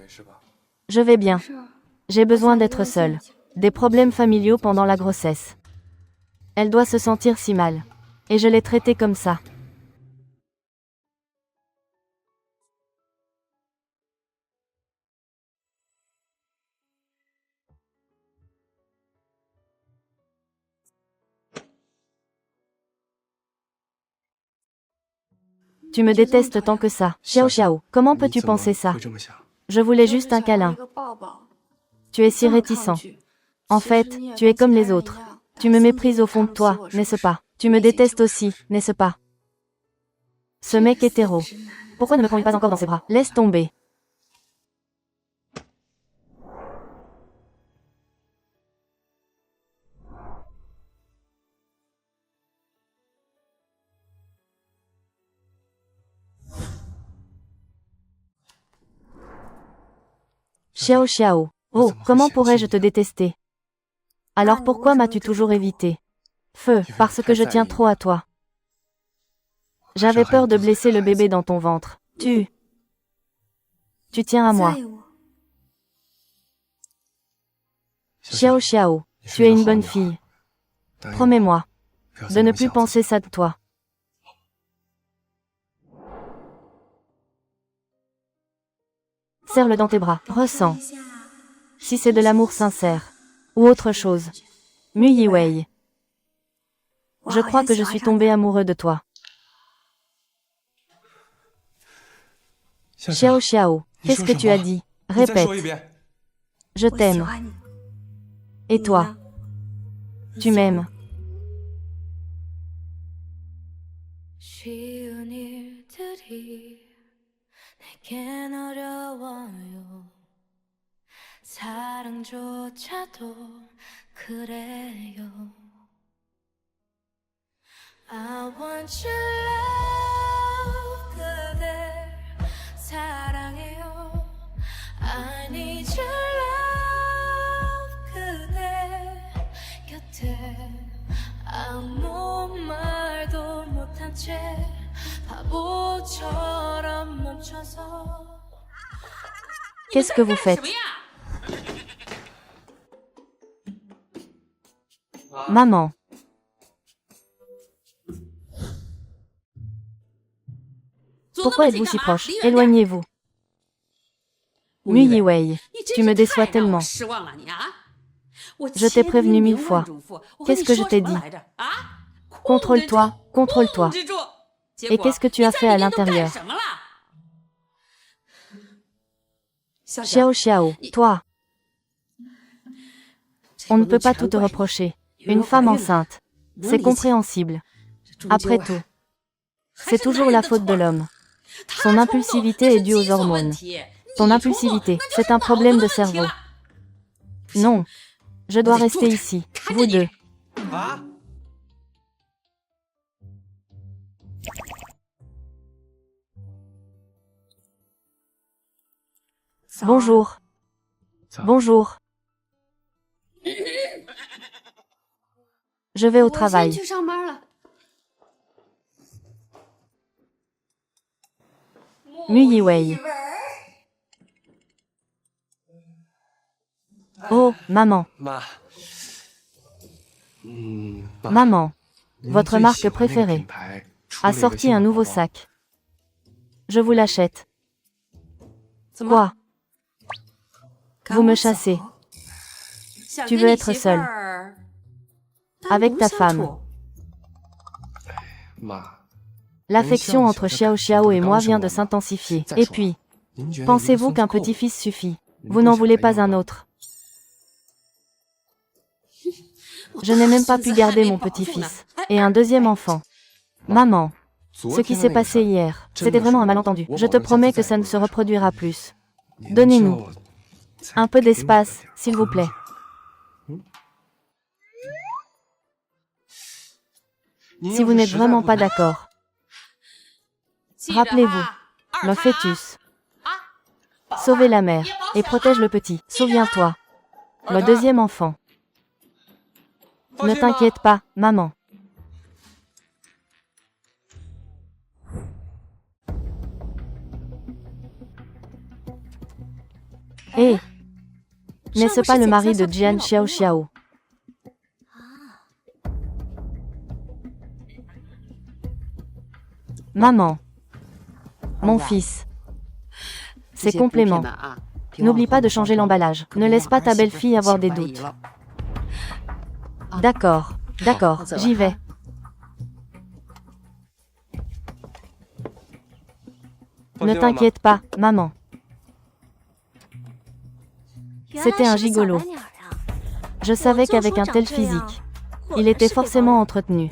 Je vais bien. J'ai besoin d'être seule. Des problèmes familiaux pendant la grossesse. Elle doit se sentir si mal. Et je l'ai traitée comme ça. Tu me détestes tant que ça. Xiao Xiao, comment peux-tu penser ça? Je voulais juste un câlin. Tu es si réticent. En fait, tu es comme les autres. Tu me méprises au fond de toi, n'est-ce pas? Tu me détestes aussi, n'est-ce pas? Ce mec hétéro. Pourquoi ne me prends-il pas encore dans ses bras? Laisse tomber. Xiao Xiao. Oh, comment pourrais-je te détester? Alors pourquoi m'as-tu toujours évité? Feu, parce que je tiens trop à toi. J'avais peur de blesser le bébé dans ton ventre. Tu tiens à moi. Xiao Xiao, tu es une bonne fille. Promets-moi de ne plus penser ça de toi. Serre-le dans tes bras, ressens. Si c'est de l'amour sincère, ou autre chose. Mu Yiwei. Je crois que je suis tombé amoureux de toi. Xiao Xiao, qu'est-ce que tu as dit? Répète. Je t'aime. Et toi? Tu m'aimes? 쉬운 일들이 내겐 어려워요. 사랑조차도 그래요. I want your love 그댈 사랑해요. I need your love 그대 곁에 아무 말도 못한 채 바보처럼 멈춰서. Qu'est-ce que vous faites? Maman. Pourquoi êtes-vous si proche? Éloignez-vous. Mu Yiwei, tu me déçois tellement. Je t'ai prévenu 1000 fois. Qu'est-ce que je t'ai dit? Contrôle-toi, contrôle-toi. Et qu'est-ce que tu as fait à l'intérieur? Xiao Xiao, toi. On ne peut pas tout te reprocher. Une femme enceinte. C'est compréhensible. Après tout, c'est toujours la faute de l'homme. Son impulsivité est due aux hormones. Ton impulsivité, c'est un problème de cerveau. Non. Je dois rester ici, vous deux. Bonjour. Bonjour. Je vais au travail. Mu Yiwei. Oh, maman. Maman, votre marque préférée a sorti un nouveau sac. Je vous l'achète. Quoi? Vous me chassez. Tu veux être seule avec ta femme. L'affection entre Xiao Xiao et moi vient de s'intensifier. Et puis, pensez-vous qu'un petit-fils suffit? Vous n'en voulez pas un autre? Je n'ai même pas pu garder mon petit-fils. Et un deuxième enfant. Maman, ce qui s'est passé hier, c'était vraiment un malentendu. Je te promets que ça ne se reproduira plus. Donnez-nous un peu d'espace, s'il vous plaît. Si vous n'êtes vraiment pas d'accord, rappelez-vous, le fœtus. Sauvez la mère et protège le petit. Souviens-toi. Le deuxième enfant. Ne t'inquiète pas, maman. Hé, n'est-ce pas le mari de Jian Xiao Xiao? Maman. Mon fils. C'est complément. N'oublie pas de changer l'emballage. Ne laisse pas ta belle-fille avoir des doutes. D'accord, d'accord, j'y vais. Ne t'inquiète pas, maman. C'était un gigolo. Je savais qu'avec un tel physique, il était forcément entretenu.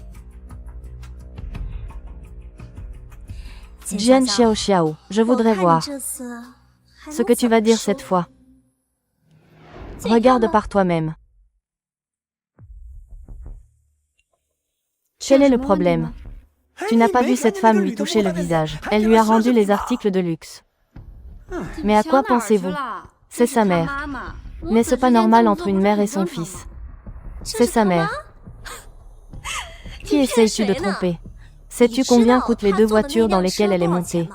Jian Xiao Xiao, je voudrais voir ce que tu vas dire cette fois. Regarde par toi-même. Quel est le problème? Tu n'as pas vu cette femme lui toucher le visage. Elle lui a rendu les articles de luxe. Mais à quoi pensez-vous? C'est sa mère. N'est-ce pas normal entre une mère et son fils? C'est sa mère. Qui essayes-tu de tromper? Sais-tu combien coûtent les 2 voitures dans lesquelles elle est montée?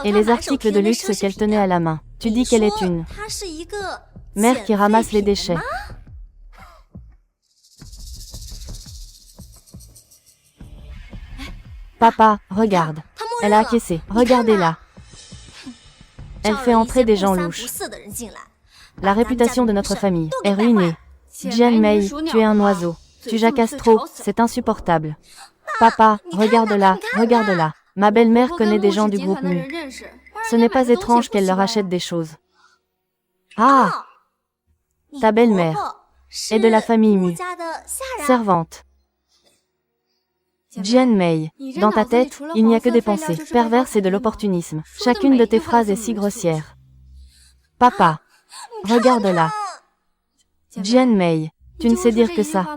Et les articles de luxe qu'elle tenait à la main? Tu dis qu'elle est une mère qui ramasse les déchets. Papa, regarde. Elle a acquiescé. Regardez-la. Elle fait entrer des gens louches. La réputation de notre famille est ruinée. Jian Mei, tu es un oiseau. Tu jacasses trop, c'est insupportable. Papa, regarde-la, regarde-la. Ma belle-mère connaît des gens du groupe Mu. Ce n'est pas étrange qu'elle leur achète des choses. Ah! Ta belle-mère est de la famille Mu. Servante. Jian Mei, dans ta tête, il n'y a que des pensées perverses et de l'opportunisme. Chacune de tes phrases est si grossière. Papa, regarde-la. Jian Mei, tu ne sais dire que ça.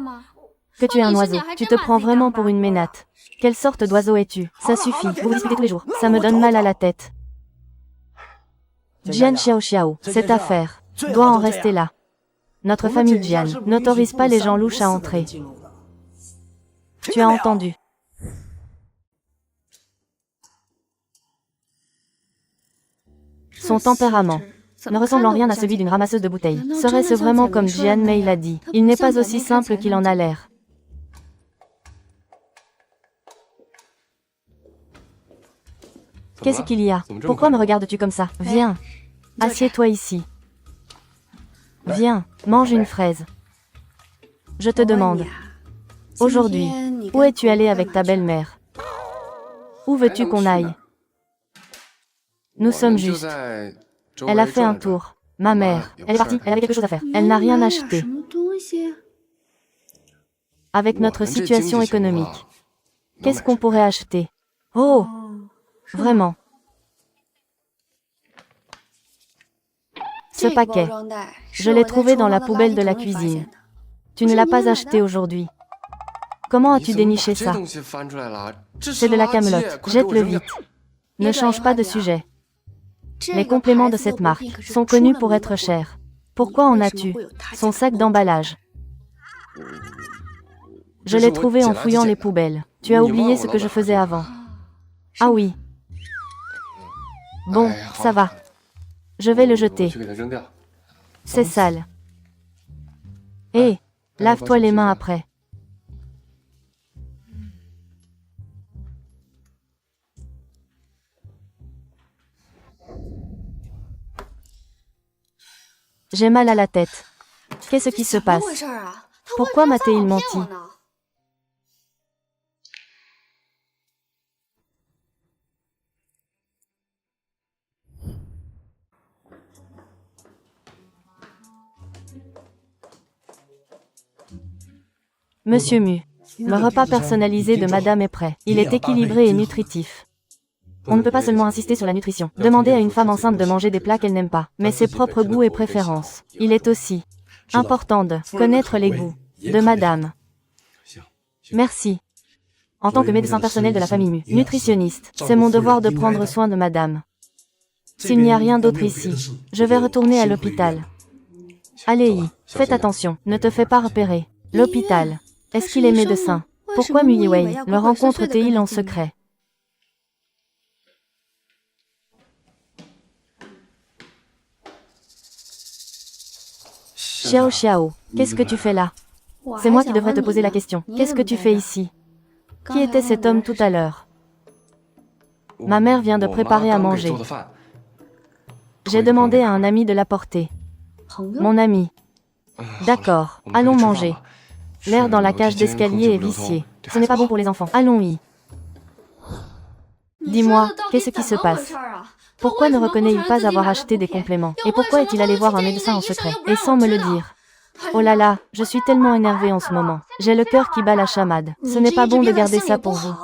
Que tu es un oiseau. Tu te prends vraiment pour une ménate. Quelle sorte d'oiseau es-tu? Ça suffit, vous discutez tous les jours. Ça me donne mal à la tête. Jian Xiaoxiao, cette affaire doit en rester là. Notre famille Jian n'autorise pas les gens louches à entrer. Tu as entendu? Son tempérament ne ressemble en rien à celui d'une ramasseuse de bouteilles. Serait-ce vraiment comme Jian Mei l'a dit? Il n'est pas aussi simple qu'il en a l'air. Qu'est-ce qu'il y a? Pourquoi me regardes-tu comme ça? Viens. Assieds-toi ici. Viens, mange une fraise. Je te demande. Aujourd'hui, où es-tu allé avec ta belle-mère? Où veux-tu qu'on aille? Nous sommes justes. Elle a fait un tour. Ma mère, elle est partie, elle avait quelque chose à faire. Elle n'a rien acheté. Avec notre situation économique, qu'est-ce qu'on pourrait acheter? Oh! Vraiment. Ce paquet, je l'ai trouvé dans la poubelle de la cuisine. Tu ne l'as pas acheté aujourd'hui. Comment as-tu déniché ça? C'est de la camelote. Jette-le vite. Ne change pas de sujet. Les compléments de cette marque sont connus pour être chers. Pourquoi en as-tu? Son sac d'emballage. Je l'ai trouvé en fouillant les poubelles. Tu as oublié ce que je faisais avant. Ah oui. Bon, ça va. Je vais le jeter. C'est sale. Hé, lave-toi les mains après. J'ai mal à la tête. Qu'est-ce qui se passe? Pourquoi m'a-t-il menti? Monsieur Mu, le repas personnalisé de Madame est prêt. Il est équilibré et nutritif. On ne peut pas seulement insister sur la nutrition. Demander à une femme enceinte de manger des plats qu'elle n'aime pas, mais ses propres goûts et préférences. Il est aussi important de connaître les goûts de Madame. Merci. En tant que médecin personnel de la famille Mu, nutritionniste, c'est mon devoir de prendre soin de Madame. S'il n'y a rien d'autre ici, je vais retourner à l'hôpital. Allez-y, faites attention, ne te fais pas repérer. L'hôpital. Est-ce qu'il est médecin? Pourquoi Mu Yiwei le rencontre-t-il en secret? Xiao Xiao, qu'est-ce que tu fais là? C'est moi qui devrais te poser la question. Qu'est-ce que tu fais ici? Qui était cet homme tout à l'heure? Ma mère vient de préparer à manger. J'ai demandé à un ami de l'apporter. Mon ami. D'accord, allons manger. L'air dans la cage d'escalier est vicié. Ce n'est pas bon pour les enfants. Allons-y. Dis-moi, qu'est-ce qui se passe? Pourquoi ne reconnaît-il pas avoir acheté des compléments? Et pourquoi est-il allé voir un médecin en secret, et sans me le dire? Oh là là, je suis tellement énervée en ce moment. J'ai le cœur qui bat la chamade. Ce n'est pas bon de garder ça pour vous.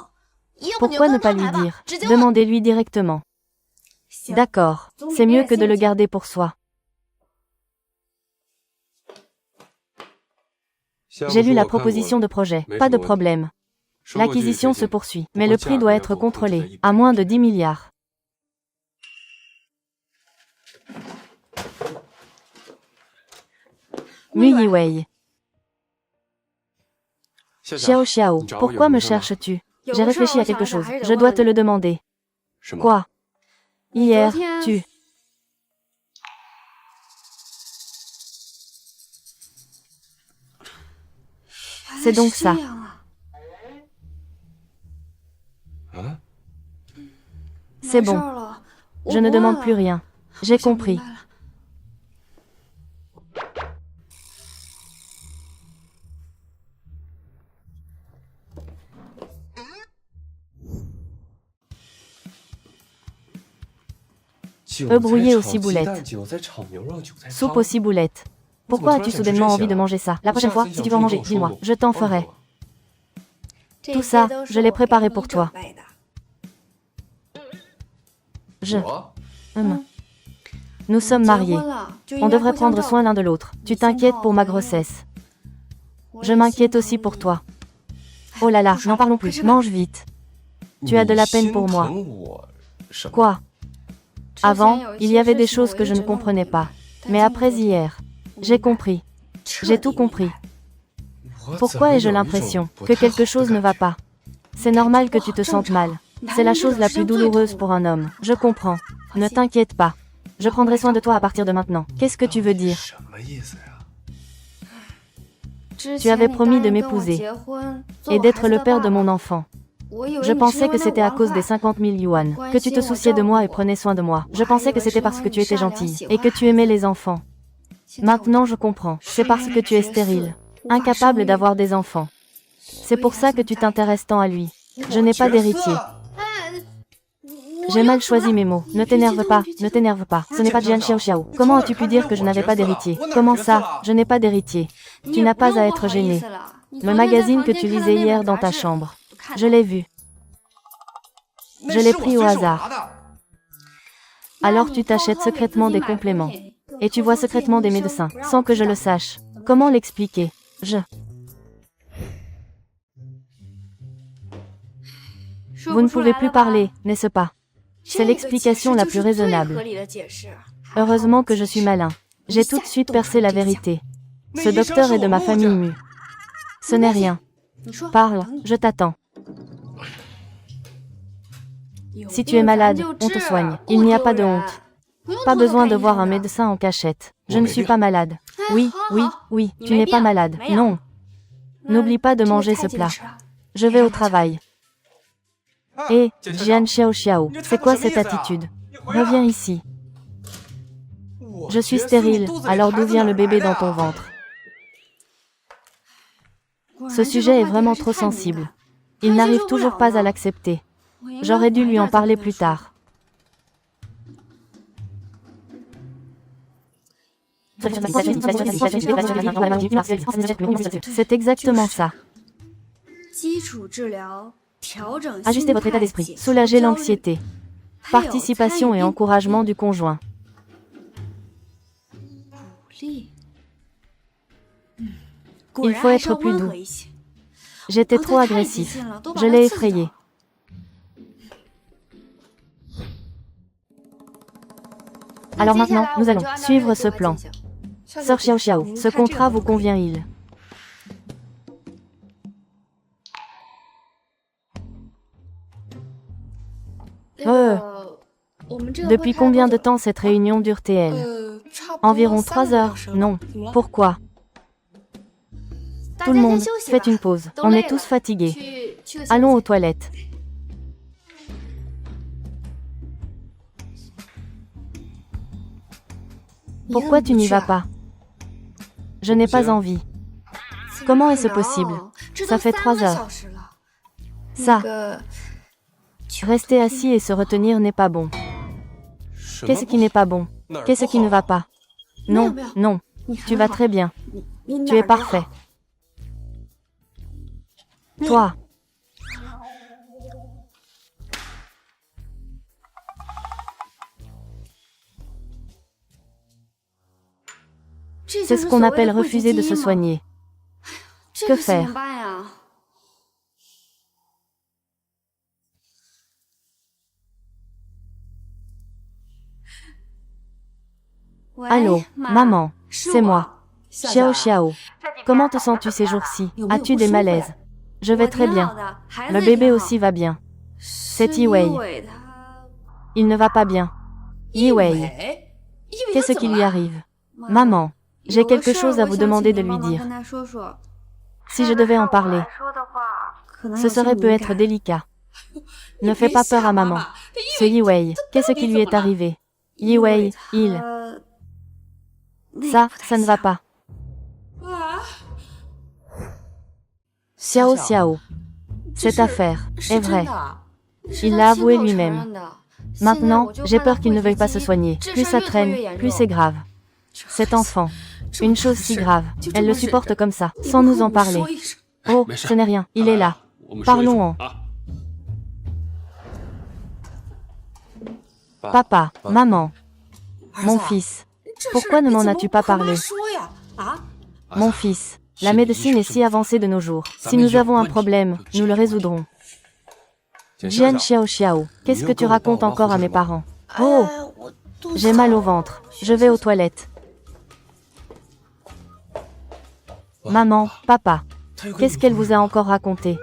Pourquoi ne pas lui dire? Demandez-lui directement. D'accord, c'est mieux que de le garder pour soi. J'ai lu la proposition de projet, pas de problème. L'acquisition se poursuit, mais le prix doit être contrôlé, à moins de 10 milliards. Mu Yiwei. Xiao Xiao, pourquoi me cherches-tu? J'ai réfléchi à quelque chose, je dois te le demander. Quoi? Hier, tu... C'est donc ça. C'est bon. Je ne demande plus rien. J'ai compris. Œufs brouillés aux ciboulettes. Soupe aux ciboulettes. Pourquoi as-tu soudainement envie de manger ça? La prochaine fois, si tu veux en manger, dis-moi, je t'en ferai. Tout ça, je l'ai préparé pour toi. Nous sommes mariés. On devrait prendre soin l'un de l'autre. Tu t'inquiètes pour ma grossesse. Je m'inquiète aussi pour toi. Oh là là, n'en parlons plus. Mange vite. Tu as de la peine pour moi. Quoi? Avant, il y avait des choses que je ne comprenais pas. Mais après hier, j'ai compris. J'ai tout compris. Pourquoi ai-je l'impression que quelque chose ne va pas? C'est normal que tu te sentes mal. C'est la chose la plus douloureuse pour un homme. Je comprends. Ne t'inquiète pas. Je prendrai soin de toi à partir de maintenant. Qu'est-ce que tu veux dire? Tu avais promis de m'épouser et d'être le père de mon enfant. Je pensais que c'était à cause des 50 000 yuan, que tu te souciais de moi et prenais soin de moi. Je pensais que c'était parce que tu étais gentille et que tu aimais les enfants. Maintenant je comprends. C'est parce que tu es stérile, incapable d'avoir des enfants. C'est pour ça que tu t'intéresses tant à lui. Je n'ai pas d'héritier. J'ai mal choisi mes mots. Ne t'énerve pas, ne t'énerve pas. Ce n'est pas Jian Xiao Xiao. Comment as-tu pu dire que je n'avais pas d'héritier? Comment ça? Je n'ai pas d'héritier. Tu n'as pas à être gêné. Le magazine que tu lisais hier dans ta chambre. Je l'ai vu. Je l'ai pris au hasard. Alors tu t'achètes secrètement des compléments. Et tu vois secrètement des médecins, sans que je le sache. Comment l'expliquer? Vous ne pouvez plus parler, n'est-ce pas? C'est l'explication la plus raisonnable. Heureusement que je suis malin. J'ai tout de suite percé la vérité. Ce docteur est de ma famille Mu. Ce n'est rien. Parle, je t'attends. Si tu es malade, on te soigne. Il n'y a pas de honte. Pas besoin de voir un médecin en cachette. Je ne suis pas malade. Oui, oui, oui, tu n'es pas malade. Non. N'oublie pas de manger ce plat. Je vais au travail. Hé, Jian Xiao Xiao, c'est quoi cette attitude? Reviens ici. Je suis stérile, alors d'où vient le bébé dans ton ventre? Ce sujet est vraiment trop sensible. Il n'arrive toujours pas à l'accepter. J'aurais dû lui en parler plus tard. C'est exactement ça. Ajustez votre état d'esprit, soulagez l'anxiété. Participation et encouragement du conjoint. Il faut être plus doux. J'étais trop agressif. Je l'ai effrayé. Alors maintenant, nous allons suivre ce plan. Sœur Xiao Xiao, ce contrat vous convient-il? Depuis combien de temps cette réunion dure-t-elle? Environ 3 heures, non. Pourquoi? Tout le monde, faites une pause. On est tous fatigués. Allons aux toilettes. Pourquoi tu n'y vas pas? Je n'ai pas envie. Comment est-ce possible? Ça fait 3 heures. Ça. Rester assis et se retenir n'est pas bon. Qu'est-ce qui n'est pas bon? Qu'est-ce qui ne va pas? Non, non. Tu vas très bien. Tu es parfait. Toi. C'est ce qu'on appelle refuser de se soigner. Que faire? Allô, maman, c'est moi. Xiao Xiao. Comment te sens-tu ces jours-ci? As-tu des malaises? Je vais très bien. Le bébé aussi va bien. C'est Yiwei. Il ne va pas bien. Yiwei. Qu'est-ce qui lui arrive? Maman, j'ai quelque chose à vous demander de lui dire. Si je devais en parler, ce serait peut-être délicat. Ne fais pas peur à maman. Ce Yiwei, qu'est-ce qui lui est arrivé? Yiwei, il... Ça ne va pas. Xiao Xiao. Cette affaire est vraie. Il l'a avoué lui-même. Maintenant, j'ai peur qu'il ne veuille pas se soigner. Plus ça traîne, plus c'est grave. Cet enfant, une chose si grave, elle le supporte comme ça, sans nous en parler. Oh, ce n'est rien, il est là. Parlons-en. Papa, maman, mon fils, pourquoi ne m'en as-tu pas parlé? Mon fils, la médecine est si avancée de nos jours. Si nous avons un problème, nous le résoudrons. Jian Xiao Xiao, qu'est-ce que tu racontes encore à mes parents? Oh, j'ai mal au ventre, je vais aux toilettes. Maman, papa, qu'est-ce qu'elle vous a encore raconté?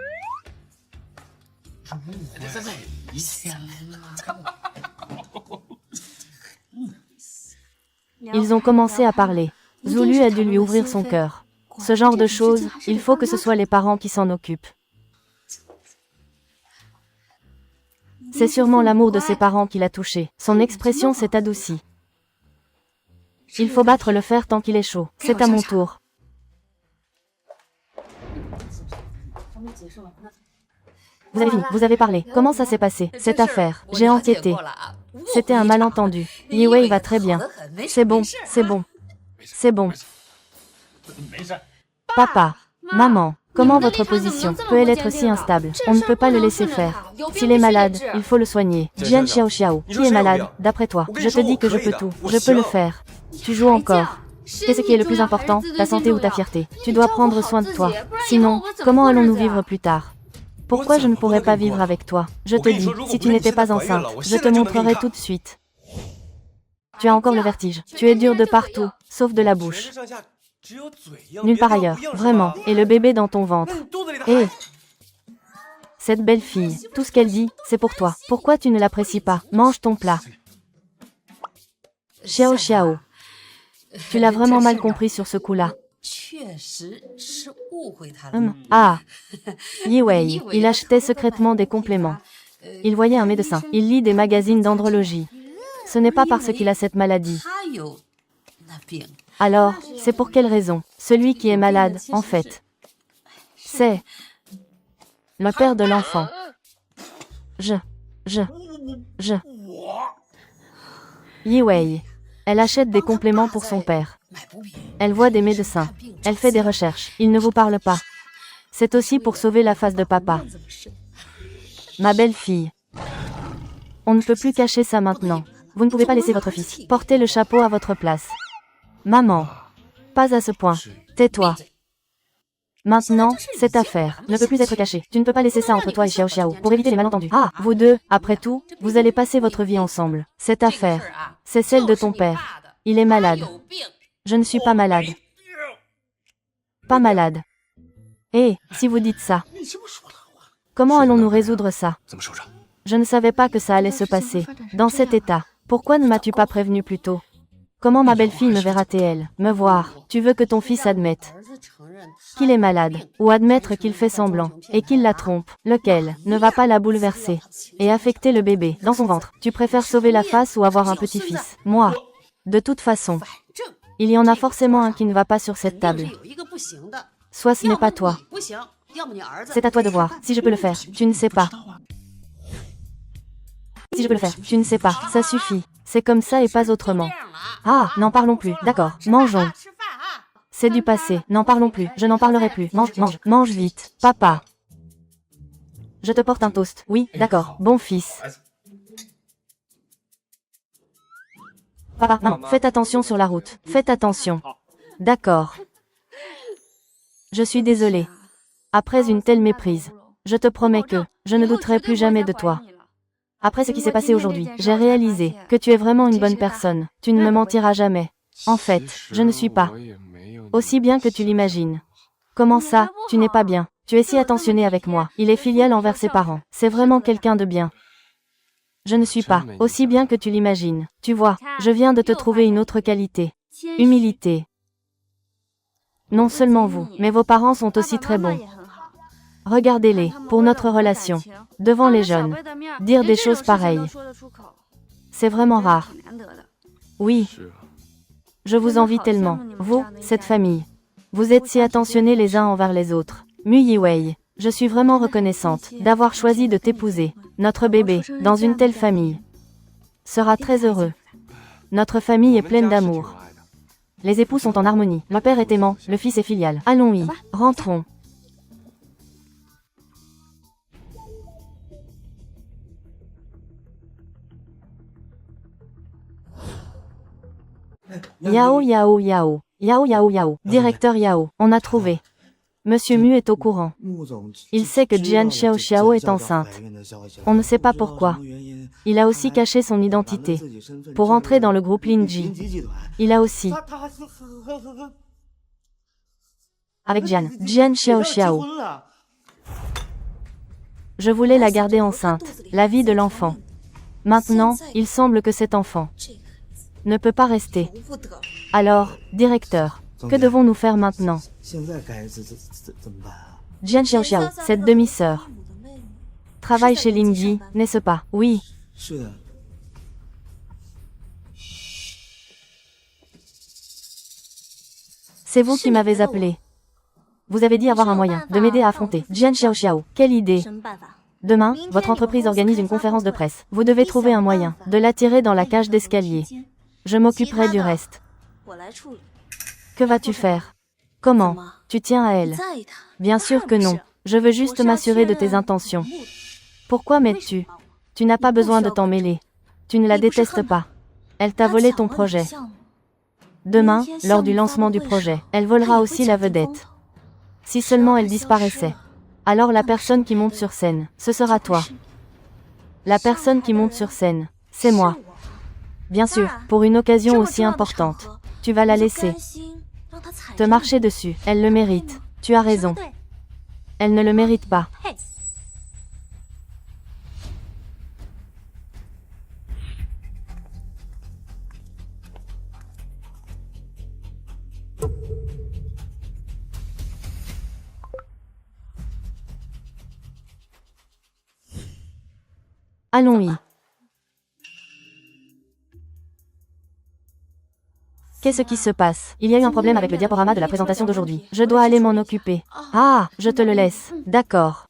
Ils ont commencé à parler. Zulu a dû lui ouvrir son cœur. Ce genre de choses, il faut que ce soit les parents qui s'en occupent. C'est sûrement l'amour de ses parents qui l'a touché. Son expression s'est adoucie. Il faut battre le fer tant qu'il est chaud. C'est à mon tour. Vous avez fini, vous avez parlé. Comment ça s'est passé, cette affaire? J'ai enquêté. C'était un malentendu. Yiwei va très bien. C'est bon, c'est bon. C'est bon. Papa, maman, comment votre position peut-elle être si instable? On ne peut pas le laisser faire. S'il est malade, il faut le soigner. Jian Xiao Xiao, qui est malade, d'après toi? Je te dis que je peux tout. Je peux le faire. Tu joues encore. Qu'est-ce qui est le plus important, ta santé ou ta fierté? Tu dois prendre soin de toi. Sinon, comment allons-nous vivre plus tard? Pourquoi je ne pourrais pas vivre avec toi? Je te dis, si tu n'étais pas enceinte, je te montrerai tout de suite. Tu as encore le vertige. Tu es dur de partout, sauf de la bouche. Nulle part ailleurs, vraiment. Et le bébé dans ton ventre. Et cette belle fille, tout ce qu'elle dit, c'est pour toi. Pourquoi tu ne l'apprécies pas? Mange ton plat. Xiao Xiao. Tu l'as vraiment mal compris sur ce coup-là. Ah, Yiwei, il achetait secrètement des compléments. Il voyait un médecin. Il lit des magazines d'andrologie. Ce n'est pas parce qu'il a cette maladie. Alors, c'est pour quelle raison? Celui qui est malade, en fait, c'est le père de l'enfant. Yiwei. Elle achète des compléments pour son père. Elle voit des médecins. Elle fait des recherches. Il ne vous parle pas. C'est aussi pour sauver la face de papa. Ma belle-fille. On ne peut plus cacher ça maintenant. Vous ne pouvez pas laisser votre fils porter le chapeau à votre place. Maman. Pas à ce point. Tais-toi. Maintenant, cette affaire ne peut plus être cachée. Tu ne peux pas laisser ça entre toi et Xiao Xiao pour éviter les malentendus. Ah, vous deux, après tout, vous allez passer votre vie ensemble. Cette affaire, c'est celle de ton père. Il est malade. Je ne suis pas malade. Pas malade. Et, si vous dites ça, comment allons-nous résoudre ça? Je ne savais pas que ça allait se passer. Dans cet état, pourquoi ne m'as-tu pas prévenu plus tôt? Comment ma belle-fille me verra-t-elle? Me voir. Tu veux que ton fils admette qu'il est malade, ou admettre qu'il fait semblant, et qu'il la trompe, lequel ne va pas la bouleverser, et affecter le bébé dans son ventre. Tu préfères sauver la face ou avoir un petit-fils? Moi. De toute façon, il y en a forcément un qui ne va pas sur cette table. Soit ce n'est pas toi. C'est à toi de voir. Si je peux le faire, tu ne sais pas. Si je peux le faire, tu ne sais pas. Ça suffit. C'est comme ça et pas autrement. Ah, n'en parlons plus. D'accord, mangeons. C'est du passé. N'en parlons plus. Je n'en parlerai plus. Mange, mange, mange vite. Papa. Je te porte un toast. Oui, d'accord. Bon fils. Papa, maman, faites attention sur la route. Faites attention. D'accord. Je suis désolée. Après une telle méprise, je te promets que je ne douterai plus jamais de toi. Après ce qui s'est passé aujourd'hui, j'ai réalisé que tu es vraiment une bonne personne. Tu ne me mentiras jamais. En fait, je ne suis pas Aussi bien que tu l'imagines. Comment ça, tu n'es pas bien? Tu es si attentionné avec moi. Il est filial envers ses parents. C'est vraiment quelqu'un de bien. Je ne suis pas aussi bien que tu l'imagines. Tu vois, je viens de te trouver une autre qualité. Humilité. Non seulement vous, mais vos parents sont aussi très bons. Regardez-les, pour notre relation, devant les jeunes, dire des choses pareilles. C'est vraiment rare. Oui. Je vous envie tellement, vous, cette famille. Vous êtes si attentionnés les uns envers les autres. Mu Yiwei, je suis vraiment reconnaissante d'avoir choisi de t'épouser. Notre bébé, dans une telle famille, sera très heureux. Notre famille est pleine d'amour. Les époux sont en harmonie. Le père est aimant, le fils est filial. Allons-y, rentrons. Yao Yao Yao. Yao Yao Yao. Directeur Yao, on a trouvé. Monsieur Mu est au courant. Il sait que Jian Xiao Xiao est enceinte. On ne sait pas pourquoi. Il a aussi caché son identité. Pour entrer dans le groupe Linji. Il a aussi... Avec Jian Xiao Xiao. Je voulais la garder enceinte. La vie de l'enfant. Maintenant, il semble que cet enfant ne peut pas rester. Alors, directeur, que devons-nous faire maintenant? Jian Xiao Xiao, cette demi-sœur, travaille chez Linji, n'est-ce pas? Oui. C'est vous qui m'avez appelé. Vous avez dit avoir un moyen de m'aider à affronter Jian Xiao Xiao. Quelle idée! Demain, votre entreprise organise une conférence de presse. Vous devez trouver un moyen de l'attirer dans la cage d'escalier. Je m'occuperai du reste. Que vas-tu faire? Comment? Tu tiens à elle? Bien sûr que non. Je veux juste m'assurer de tes intentions. Pourquoi m'aides-tu? Tu n'as pas besoin de t'en mêler. Tu ne la détestes pas. Elle t'a volé ton projet. Demain, lors du lancement du projet, elle volera aussi la vedette. Si seulement elle disparaissait. Alors la personne qui monte sur scène, ce sera toi. La personne qui monte sur scène, c'est moi. Bien sûr, pour une occasion aussi importante. Tu vas la laisser te marcher dessus. Elle le mérite. Tu as raison. Elle ne le mérite pas. Allons-y. Qu'est-ce qui se passe? Il y a eu un problème avec le diaporama de la présentation d'aujourd'hui. Je dois aller m'en occuper. Ah, je te le laisse. D'accord.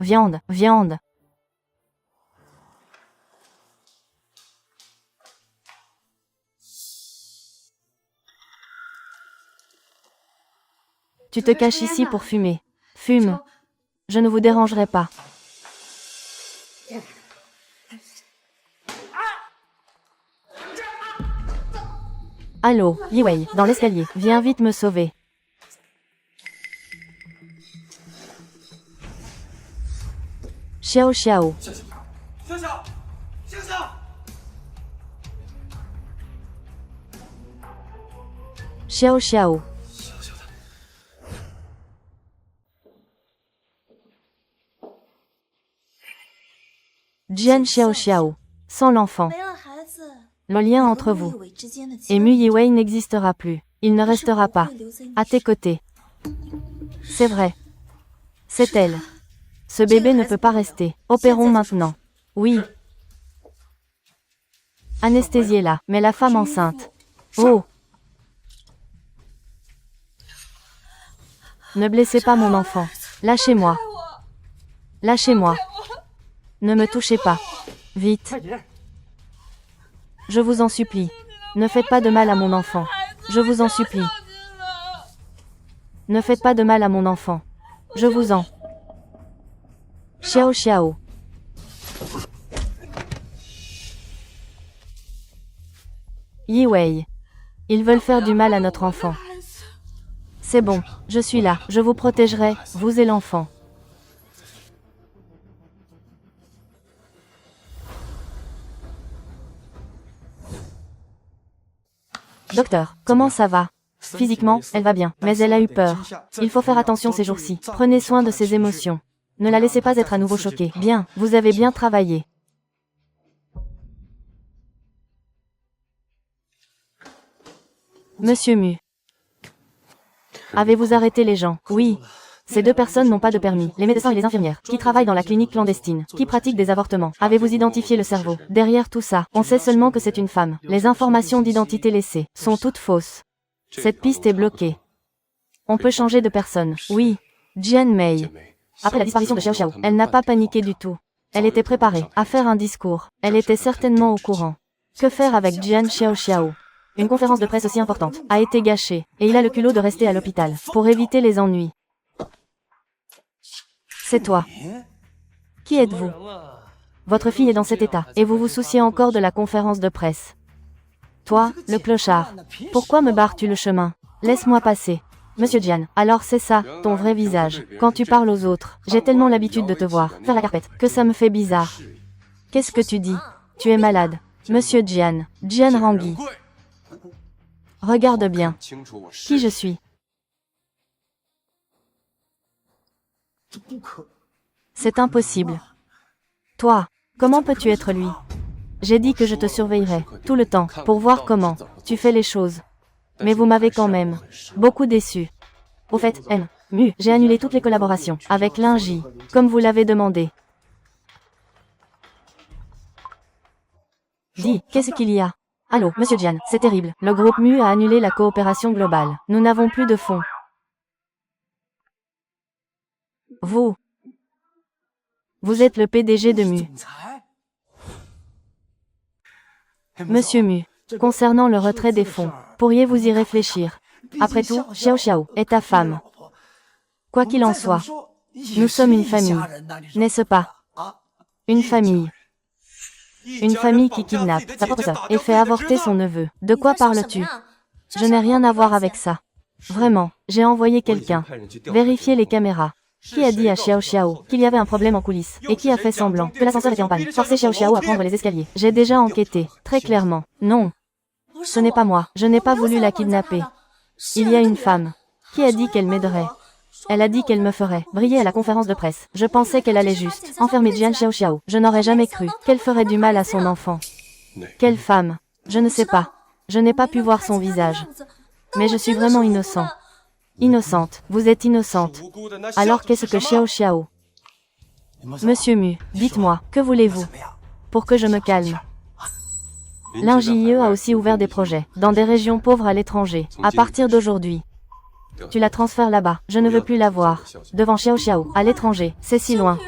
Viande, viande. Tu te caches ici pour fumer. Fume. Je ne vous dérangerai pas. Allô, Yiwei, dans l'escalier. Viens vite me sauver. Xiao Xiao. Xiao Xiao. Jian Xiao Xiao. Sans l'enfant. Le lien entre vous et Mu Yiwei n'existera plus. Il ne restera pas à tes côtés. C'est vrai. C'est elle. Ce bébé ne peut pas rester. Opérons maintenant. Oui. Anesthésiez-la. Mais la femme enceinte. Oh. Ne blessez pas mon enfant. Lâchez-moi. Lâchez-moi. Ne me touchez pas. Vite. Je vous en supplie. Ne faites pas de mal à mon enfant. Je vous en supplie. Ne faites pas de mal à mon enfant. Je vous en. Xiao Xiao. Yiwei. Ils veulent faire du mal à notre enfant. C'est bon, je suis là. Je vous protégerai, vous et l'enfant. Docteur, comment ça va? Physiquement, elle va bien, mais elle a eu peur. Il faut faire attention ces jours-ci. Prenez soin de ses émotions. Ne la laissez pas être à nouveau choquée. Bien, vous avez bien travaillé. Monsieur Mu. Avez-vous arrêté les gens? Oui. Ces deux personnes n'ont pas de permis, les médecins et les infirmières, qui travaillent dans la clinique clandestine, qui pratiquent des avortements. Avez-vous identifié le cerveau? Derrière tout ça, on sait seulement que c'est une femme. Les informations d'identité laissées sont toutes fausses. Cette piste est bloquée. On peut changer de personne. Oui. Jian Mei. Après la disparition de Xiao Xiao, elle n'a pas paniqué du tout. Elle était préparée à faire un discours. Elle était certainement au courant. Que faire avec Jian Xiao Xiao? Une conférence de presse aussi importante a été gâchée, et il a le culot de rester à l'hôpital, pour éviter les ennuis. C'est toi. Qui êtes-vous? Votre fille est dans cet état, et vous vous souciez encore de la conférence de presse. Toi, le clochard. Pourquoi me barres-tu le chemin? Laisse-moi passer. Monsieur Jian, alors c'est ça, ton vrai visage. Quand tu parles aux autres, j'ai tellement l'habitude de te voir faire la carpette, que ça me fait bizarre. Qu'est-ce que tu dis? Tu es malade. Monsieur Jian, Jian Rangui. Regarde bien. Qui je suis? C'est impossible. Toi, comment peux-tu être lui? J'ai dit que je te surveillerais, tout le temps, pour voir comment tu fais les choses. Mais vous m'avez quand même beaucoup déçu. Au fait, Mu, j'ai annulé toutes les collaborations avec Linji, comme vous l'avez demandé. Dis, qu'est-ce qu'il y a? Allô, Monsieur Jian, c'est terrible. Le groupe Mu a annulé la coopération globale. Nous n'avons plus de fonds. Vous êtes le PDG de Mu. Monsieur Mu, concernant le retrait des fonds, pourriez-vous y réfléchir? Après tout, Xiao Xiao est ta femme. Quoi qu'il en soit, nous sommes une famille, n'est-ce pas? Une famille. Une famille qui kidnappe sa propre sœur et fait avorter son neveu. De quoi parles-tu? Je n'ai rien à voir avec ça. Vraiment, j'ai envoyé quelqu'un vérifier les caméras. Qui a dit à Xiao Xiao qu'il y avait un problème en coulisses? Et qui a fait semblant que l'ascenseur était en panne? Forcer Xiao Xiao à prendre les escaliers. J'ai déjà enquêté, très clairement. Non. Ce n'est pas moi. Je n'ai pas voulu la kidnapper. Il y a une femme. Qui a dit qu'elle m'aiderait? Elle a dit qu'elle me ferait briller à la conférence de presse. Je pensais qu'elle allait juste enfermer Jian Xiao Xiao. Je n'aurais jamais cru qu'elle ferait du mal à son enfant. Quelle femme? Je ne sais pas. Je n'ai pas pu voir son visage. Mais je suis vraiment innocent. Innocente. Vous êtes innocente. Alors qu'est-ce que Xiao Xiao? Monsieur Mu, dites-moi, que voulez-vous? Pour que je me calme. L'INJIE a aussi ouvert des projets dans des régions pauvres à l'étranger. À partir d'aujourd'hui, tu la transfères là-bas. Je ne veux plus la voir. Devant Xiao Xiao, à l'étranger. C'est si loin.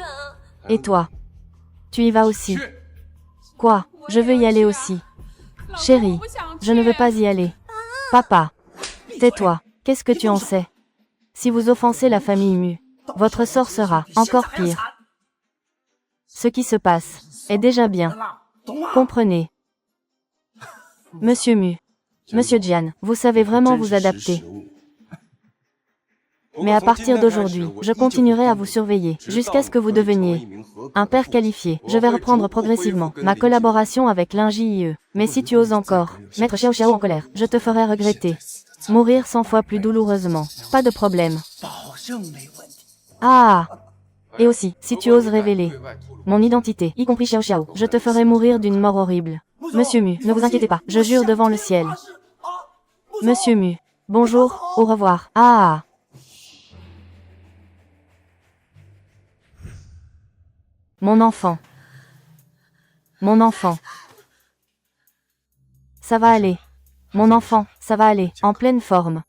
Et toi? Tu y vas aussi? Quoi? Je veux y aller aussi. Chérie, je ne veux pas y aller. Papa. Tais-toi. Qu'est-ce que tu en sais? Si vous offensez la famille Mu, votre sort sera encore pire. Ce qui se passe est déjà bien. Comprenez? Monsieur Mu. Monsieur Jian, vous savez vraiment vous adapter. Mais à partir d'aujourd'hui, je continuerai à vous surveiller, jusqu'à ce que vous deveniez un père qualifié. Je vais reprendre progressivement ma collaboration avec l'INJIE. Mais si tu oses encore mettre Xiao Xiao en colère, je te ferai regretter. Mourir 100 fois plus douloureusement. Pas de problème. Ah! Et aussi, si tu oses révéler mon identité, y compris Xiao Xiao, je te ferai mourir d'une mort horrible. Monsieur Mu, ne vous inquiétez pas, je jure devant le ciel. Monsieur Mu. Bonjour, au revoir. Ah! Mon enfant. Mon enfant. Ça va aller. Mon enfant, ça va aller, en pleine forme.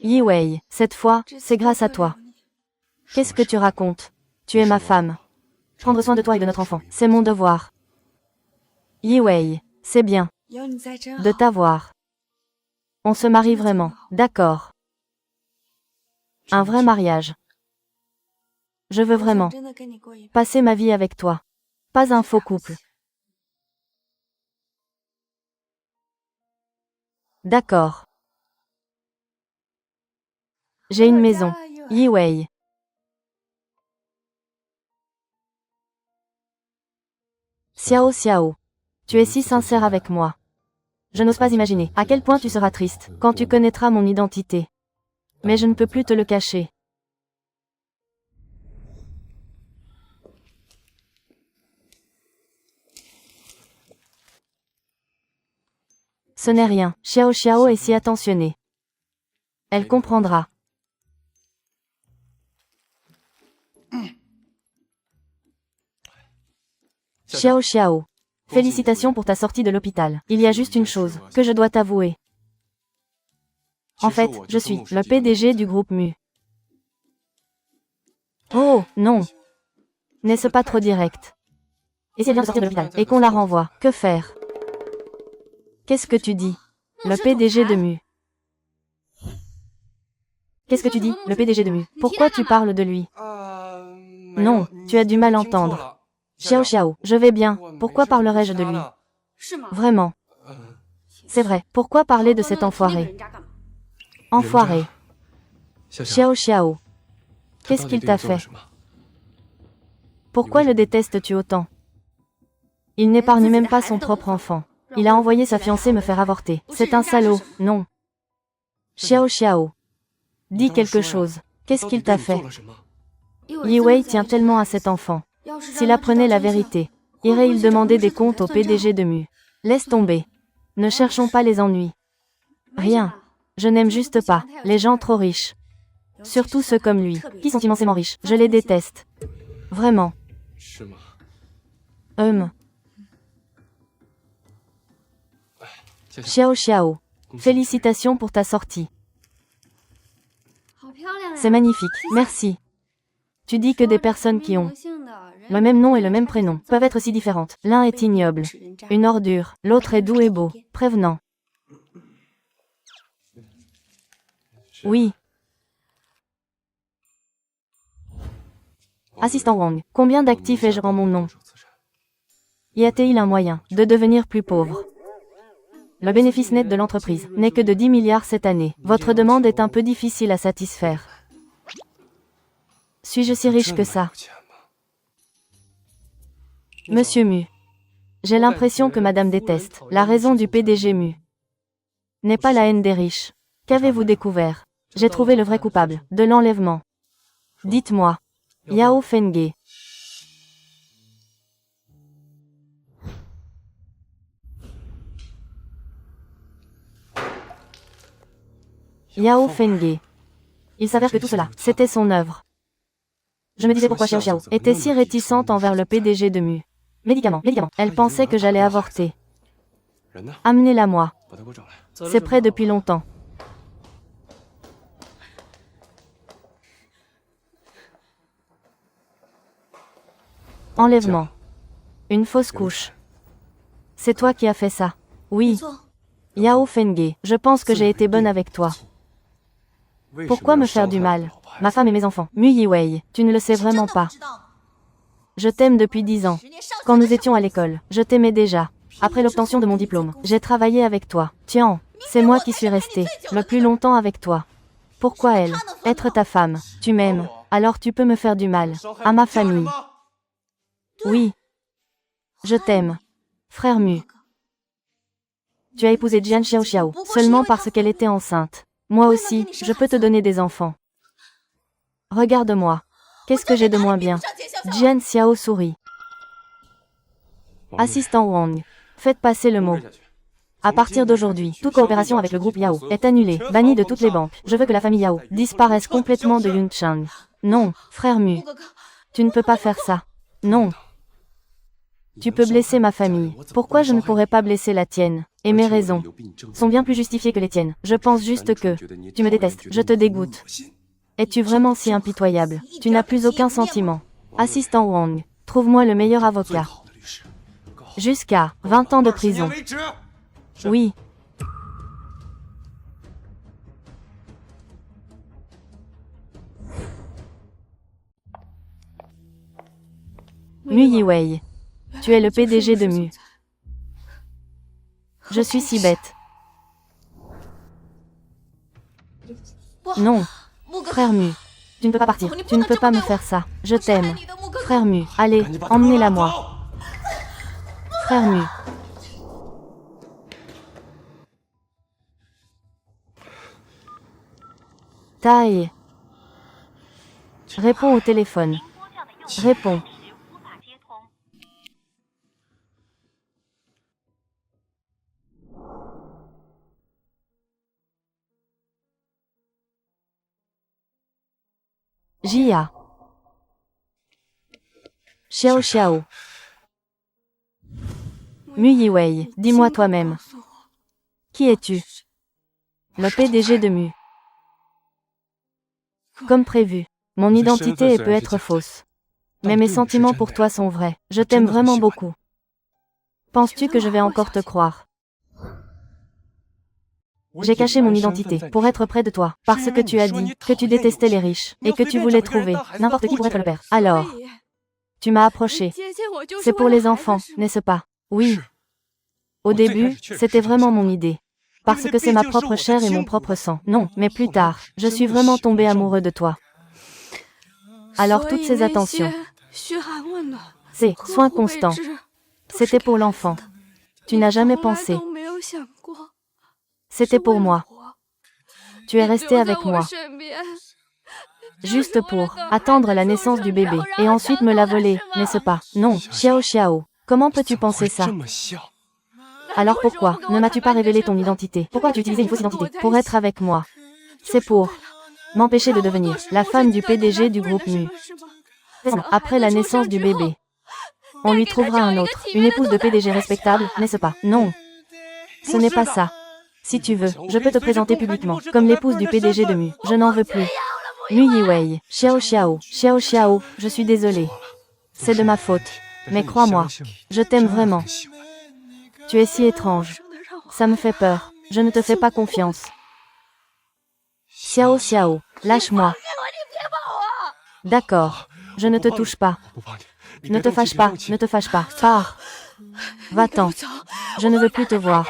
Yi Wei, cette fois, c'est grâce à toi. Qu'est-ce que tu racontes? Tu es ma femme. Prendre soin de toi et de notre enfant, c'est mon devoir. Yi Wei, c'est bien de t'avoir. On se marie vraiment, d'accord. Un vrai mariage. Je veux vraiment passer ma vie avec toi. Pas un faux couple. D'accord. J'ai une maison. Yi Wei. Xiao Xiao. Tu es si sincère avec moi. Je n'ose pas imaginer à quel point tu seras triste quand tu connaîtras mon identité. Mais je ne peux plus te le cacher. Ce n'est rien. Xiao Xiao est si attentionnée. Elle comprendra. Xiao Xiao. Félicitations pour ta sortie de l'hôpital. Il y a juste une chose que je dois t'avouer. En fait, je suis le PDG du groupe Mu. Oh, non. N'est-ce pas trop direct? Et si elle vient de sortir de l'hôpital et qu'on la renvoie, que faire? Qu'est-ce que tu dis? Le PDG de Mu. Qu'est-ce que tu dis, le PDG de Mu? Pourquoi tu parles de lui? Non, tu as du mal entendre. Xiao Xiao, je vais bien, pourquoi parlerais-je de lui? Vraiment. C'est vrai, pourquoi parler de cet enfoiré? Enfoiré. Xiao Xiao. Qu'est-ce qu'il t'a fait? Pourquoi le détestes-tu autant? Il n'épargne même pas son propre enfant. Il a envoyé sa fiancée me faire avorter. C'est un salaud, non. Xiao Xiao. Dis quelque chose. Qu'est-ce qu'il t'a fait? Yi Wei tient tellement à cet enfant. S'il apprenait la vérité, irait-il demander des comptes au PDG de Mu? Laisse tomber. Ne cherchons pas les ennuis. Rien. Je n'aime juste pas les gens trop riches. Surtout ceux comme lui, qui sont immensément riches. Je les déteste. Vraiment. Xiao Xiao. Félicitations pour ta sortie. C'est magnifique, merci. Tu dis que des personnes qui ont le même nom et le même prénom peuvent être si différentes. L'un est ignoble, une ordure, l'autre est doux et beau, prévenant. Oui. Assistant Wang, combien d'actifs ai-je en mon nom? Y a-t-il un moyen de devenir plus pauvre? Le bénéfice net de l'entreprise n'est que de 10 milliards cette année. Votre demande est un peu difficile à satisfaire. Suis-je si riche que ça? Monsieur Mu. J'ai l'impression que Madame déteste la raison du PDG Mu. N'est pas la haine des riches. Qu'avez-vous découvert? J'ai trouvé le vrai coupable de l'enlèvement. Dites-moi. Yao Fenghe. Yao Fenghe. Il s'avère que tout cela, c'était son œuvre. Je me disais pourquoi Xiao Xiao était si réticente envers le PDG de Mu. Médicament. Elle pensait que j'allais avorter. Amenez-la moi. C'est prêt depuis longtemps. Enlèvement. Une fausse couche. C'est toi qui as fait ça. Oui. Yao Fenghe, je pense que j'ai été bonne avec toi. Pourquoi me faire du mal? Ma femme et mes enfants. Mu Yiwei, tu ne le sais vraiment pas. Je t'aime depuis 10 ans. Quand nous étions à l'école, je t'aimais déjà. Après l'obtention de mon diplôme, j'ai travaillé avec toi. Tiens, c'est moi qui suis restée le plus longtemps avec toi. Pourquoi elle? Être ta femme. Tu m'aimes. Alors tu peux me faire du mal. À ma famille. Oui. Je t'aime. Frère Mu. Tu as épousé Jian Xiao Xiao, seulement parce qu'elle était enceinte. Moi aussi, je peux te donner des enfants. Regarde-moi. Qu'est-ce que j'ai de moins bien? Jian Xiao sourit. Assistant Wang. Faites passer le mot. À partir d'aujourd'hui, toute coopération avec le groupe Yao est annulée, bannie de toutes les banques. Je veux que la famille Yao disparaisse complètement de Yunchang. Non, frère Mu. Tu ne peux pas faire ça. Non. Tu peux blesser ma famille. Pourquoi je ne pourrais pas blesser la tienne? Et mes raisons sont bien plus justifiées que les tiennes. Je pense juste que tu me détestes, je te dégoûte. Es-tu vraiment si impitoyable? Tu n'as plus aucun sentiment. Assistant Wang, trouve-moi le meilleur avocat. Jusqu'à 20 ans de prison. Oui. Mu Yiwei. Tu es le PDG de Mu. Je suis si bête. Non. Frère Mu. Tu ne peux pas partir. Tu ne peux pas me faire ça. Je t'aime. Frère Mu. Allez, emmenez-la moi. Frère Mu. Taille. Réponds au téléphone. Réponds. Jia. Xiao Xiao. Mu Yiwei, dis-moi toi-même. Qui es-tu? Le PDG de Mu. Comme prévu, mon identité peut être fausse. Mais mes sentiments pour toi sont vrais. Je t'aime vraiment beaucoup. Penses-tu que je vais encore te croire? J'ai caché mon identité pour être près de toi, parce que tu as dit que tu détestais les riches et que tu voulais trouver n'importe qui pour être le père. Alors, tu m'as approché. C'est pour les enfants, n'est-ce pas? Oui. Au début, c'était vraiment mon idée. Parce que c'est ma propre chair et mon propre sang. Non, mais plus tard, je suis vraiment tombé amoureux de toi. Alors toutes ces attentions, ces soins constants, c'était pour l'enfant. Tu n'as jamais pensé. C'était pour moi. Tu es resté avec moi. Juste pour attendre la naissance du bébé, et ensuite me la voler, n'est-ce pas? Non, Xiao Xiao. Comment peux-tu penser ça? Alors pourquoi ne m'as-tu pas révélé ton identité? Pourquoi as-tu utilisé une fausse identité? Pour être avec moi. C'est pour m'empêcher de devenir la femme du PDG du groupe Mu. Après la naissance du bébé, on lui trouvera un autre, une épouse de PDG respectable, n'est-ce pas? Non. Ce n'est pas ça. Si tu veux, je peux te présenter publiquement, comme l'épouse du PDG de Mu. Je n'en veux plus. Mu Yiwei, Xiao Xiao, Xiao Xiao, je suis désolée. C'est de ma faute. Mais crois-moi, je t'aime vraiment. Tu es si étrange. Ça me fait peur. Je ne te fais pas confiance. Xiao Xiao, lâche-moi. D'accord. Je ne te touche pas. Ne te fâche pas, ne te fâche pas. Pars. Va-t'en. Je ne veux plus te voir.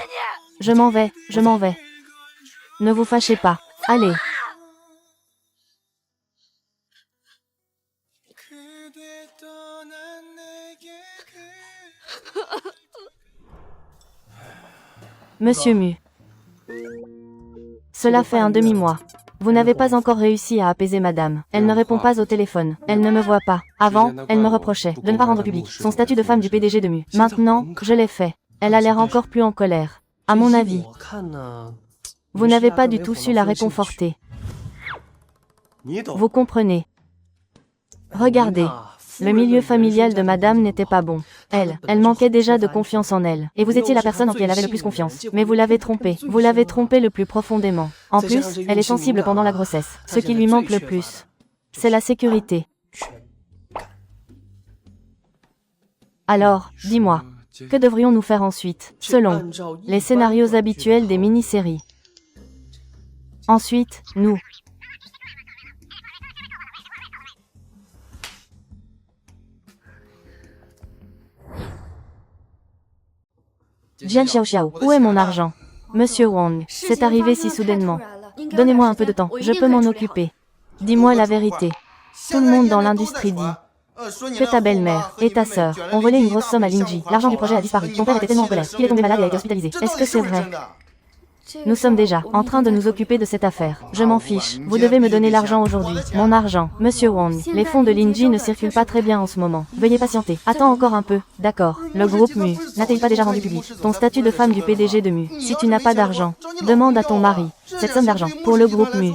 Je m'en vais, je m'en vais. Ne vous fâchez pas. Allez. Monsieur Mu. Cela fait un demi-mois. Vous n'avez pas encore réussi à apaiser madame. Elle ne répond pas au téléphone. Elle ne me voit pas. Avant, elle me reprochait de ne pas rendre public son statut de femme du PDG de Mu. Maintenant, je l'ai fait. Elle a l'air encore plus en colère. À mon avis, vous n'avez pas du tout su la réconforter. Vous comprenez. Regardez. Le milieu familial de madame n'était pas bon. Elle manquait déjà de confiance en elle. Et vous étiez la personne en qui elle avait le plus confiance. Mais vous l'avez trompée. Vous l'avez trompée le plus profondément. En plus, elle est sensible pendant la grossesse. Ce qui lui manque le plus, c'est la sécurité. Alors, dis-moi, que devrions-nous faire ensuite, selon les scénarios habituels des mini-séries? Ensuite, nous. Jian Xiao Xiao, où est mon argent? Monsieur Wang, c'est arrivé si soudainement. Donnez-moi un peu de temps, je peux m'en occuper. Dis-moi la vérité. Tout le monde dans l'industrie dit que ta belle-mère et ta sœur ont volé une grosse somme à Lingji. L'argent du projet a disparu. Ton père était tellement en colère qu'il est tombé malade et a été hospitalisé. Est-ce que c'est vrai? Nous sommes déjà en train de nous occuper de cette affaire. Je m'en fiche. Vous devez me donner l'argent aujourd'hui. Mon argent. Monsieur Wang, les fonds de Lingji ne circulent pas très bien en ce moment. Veuillez patienter. Attends encore un peu. D'accord. Le groupe Mu n'a-t-il pas déjà rendu public ton statut de femme du PDG de Mu? Si tu n'as pas d'argent, demande à ton mari. Cette somme d'argent pour le groupe Mu.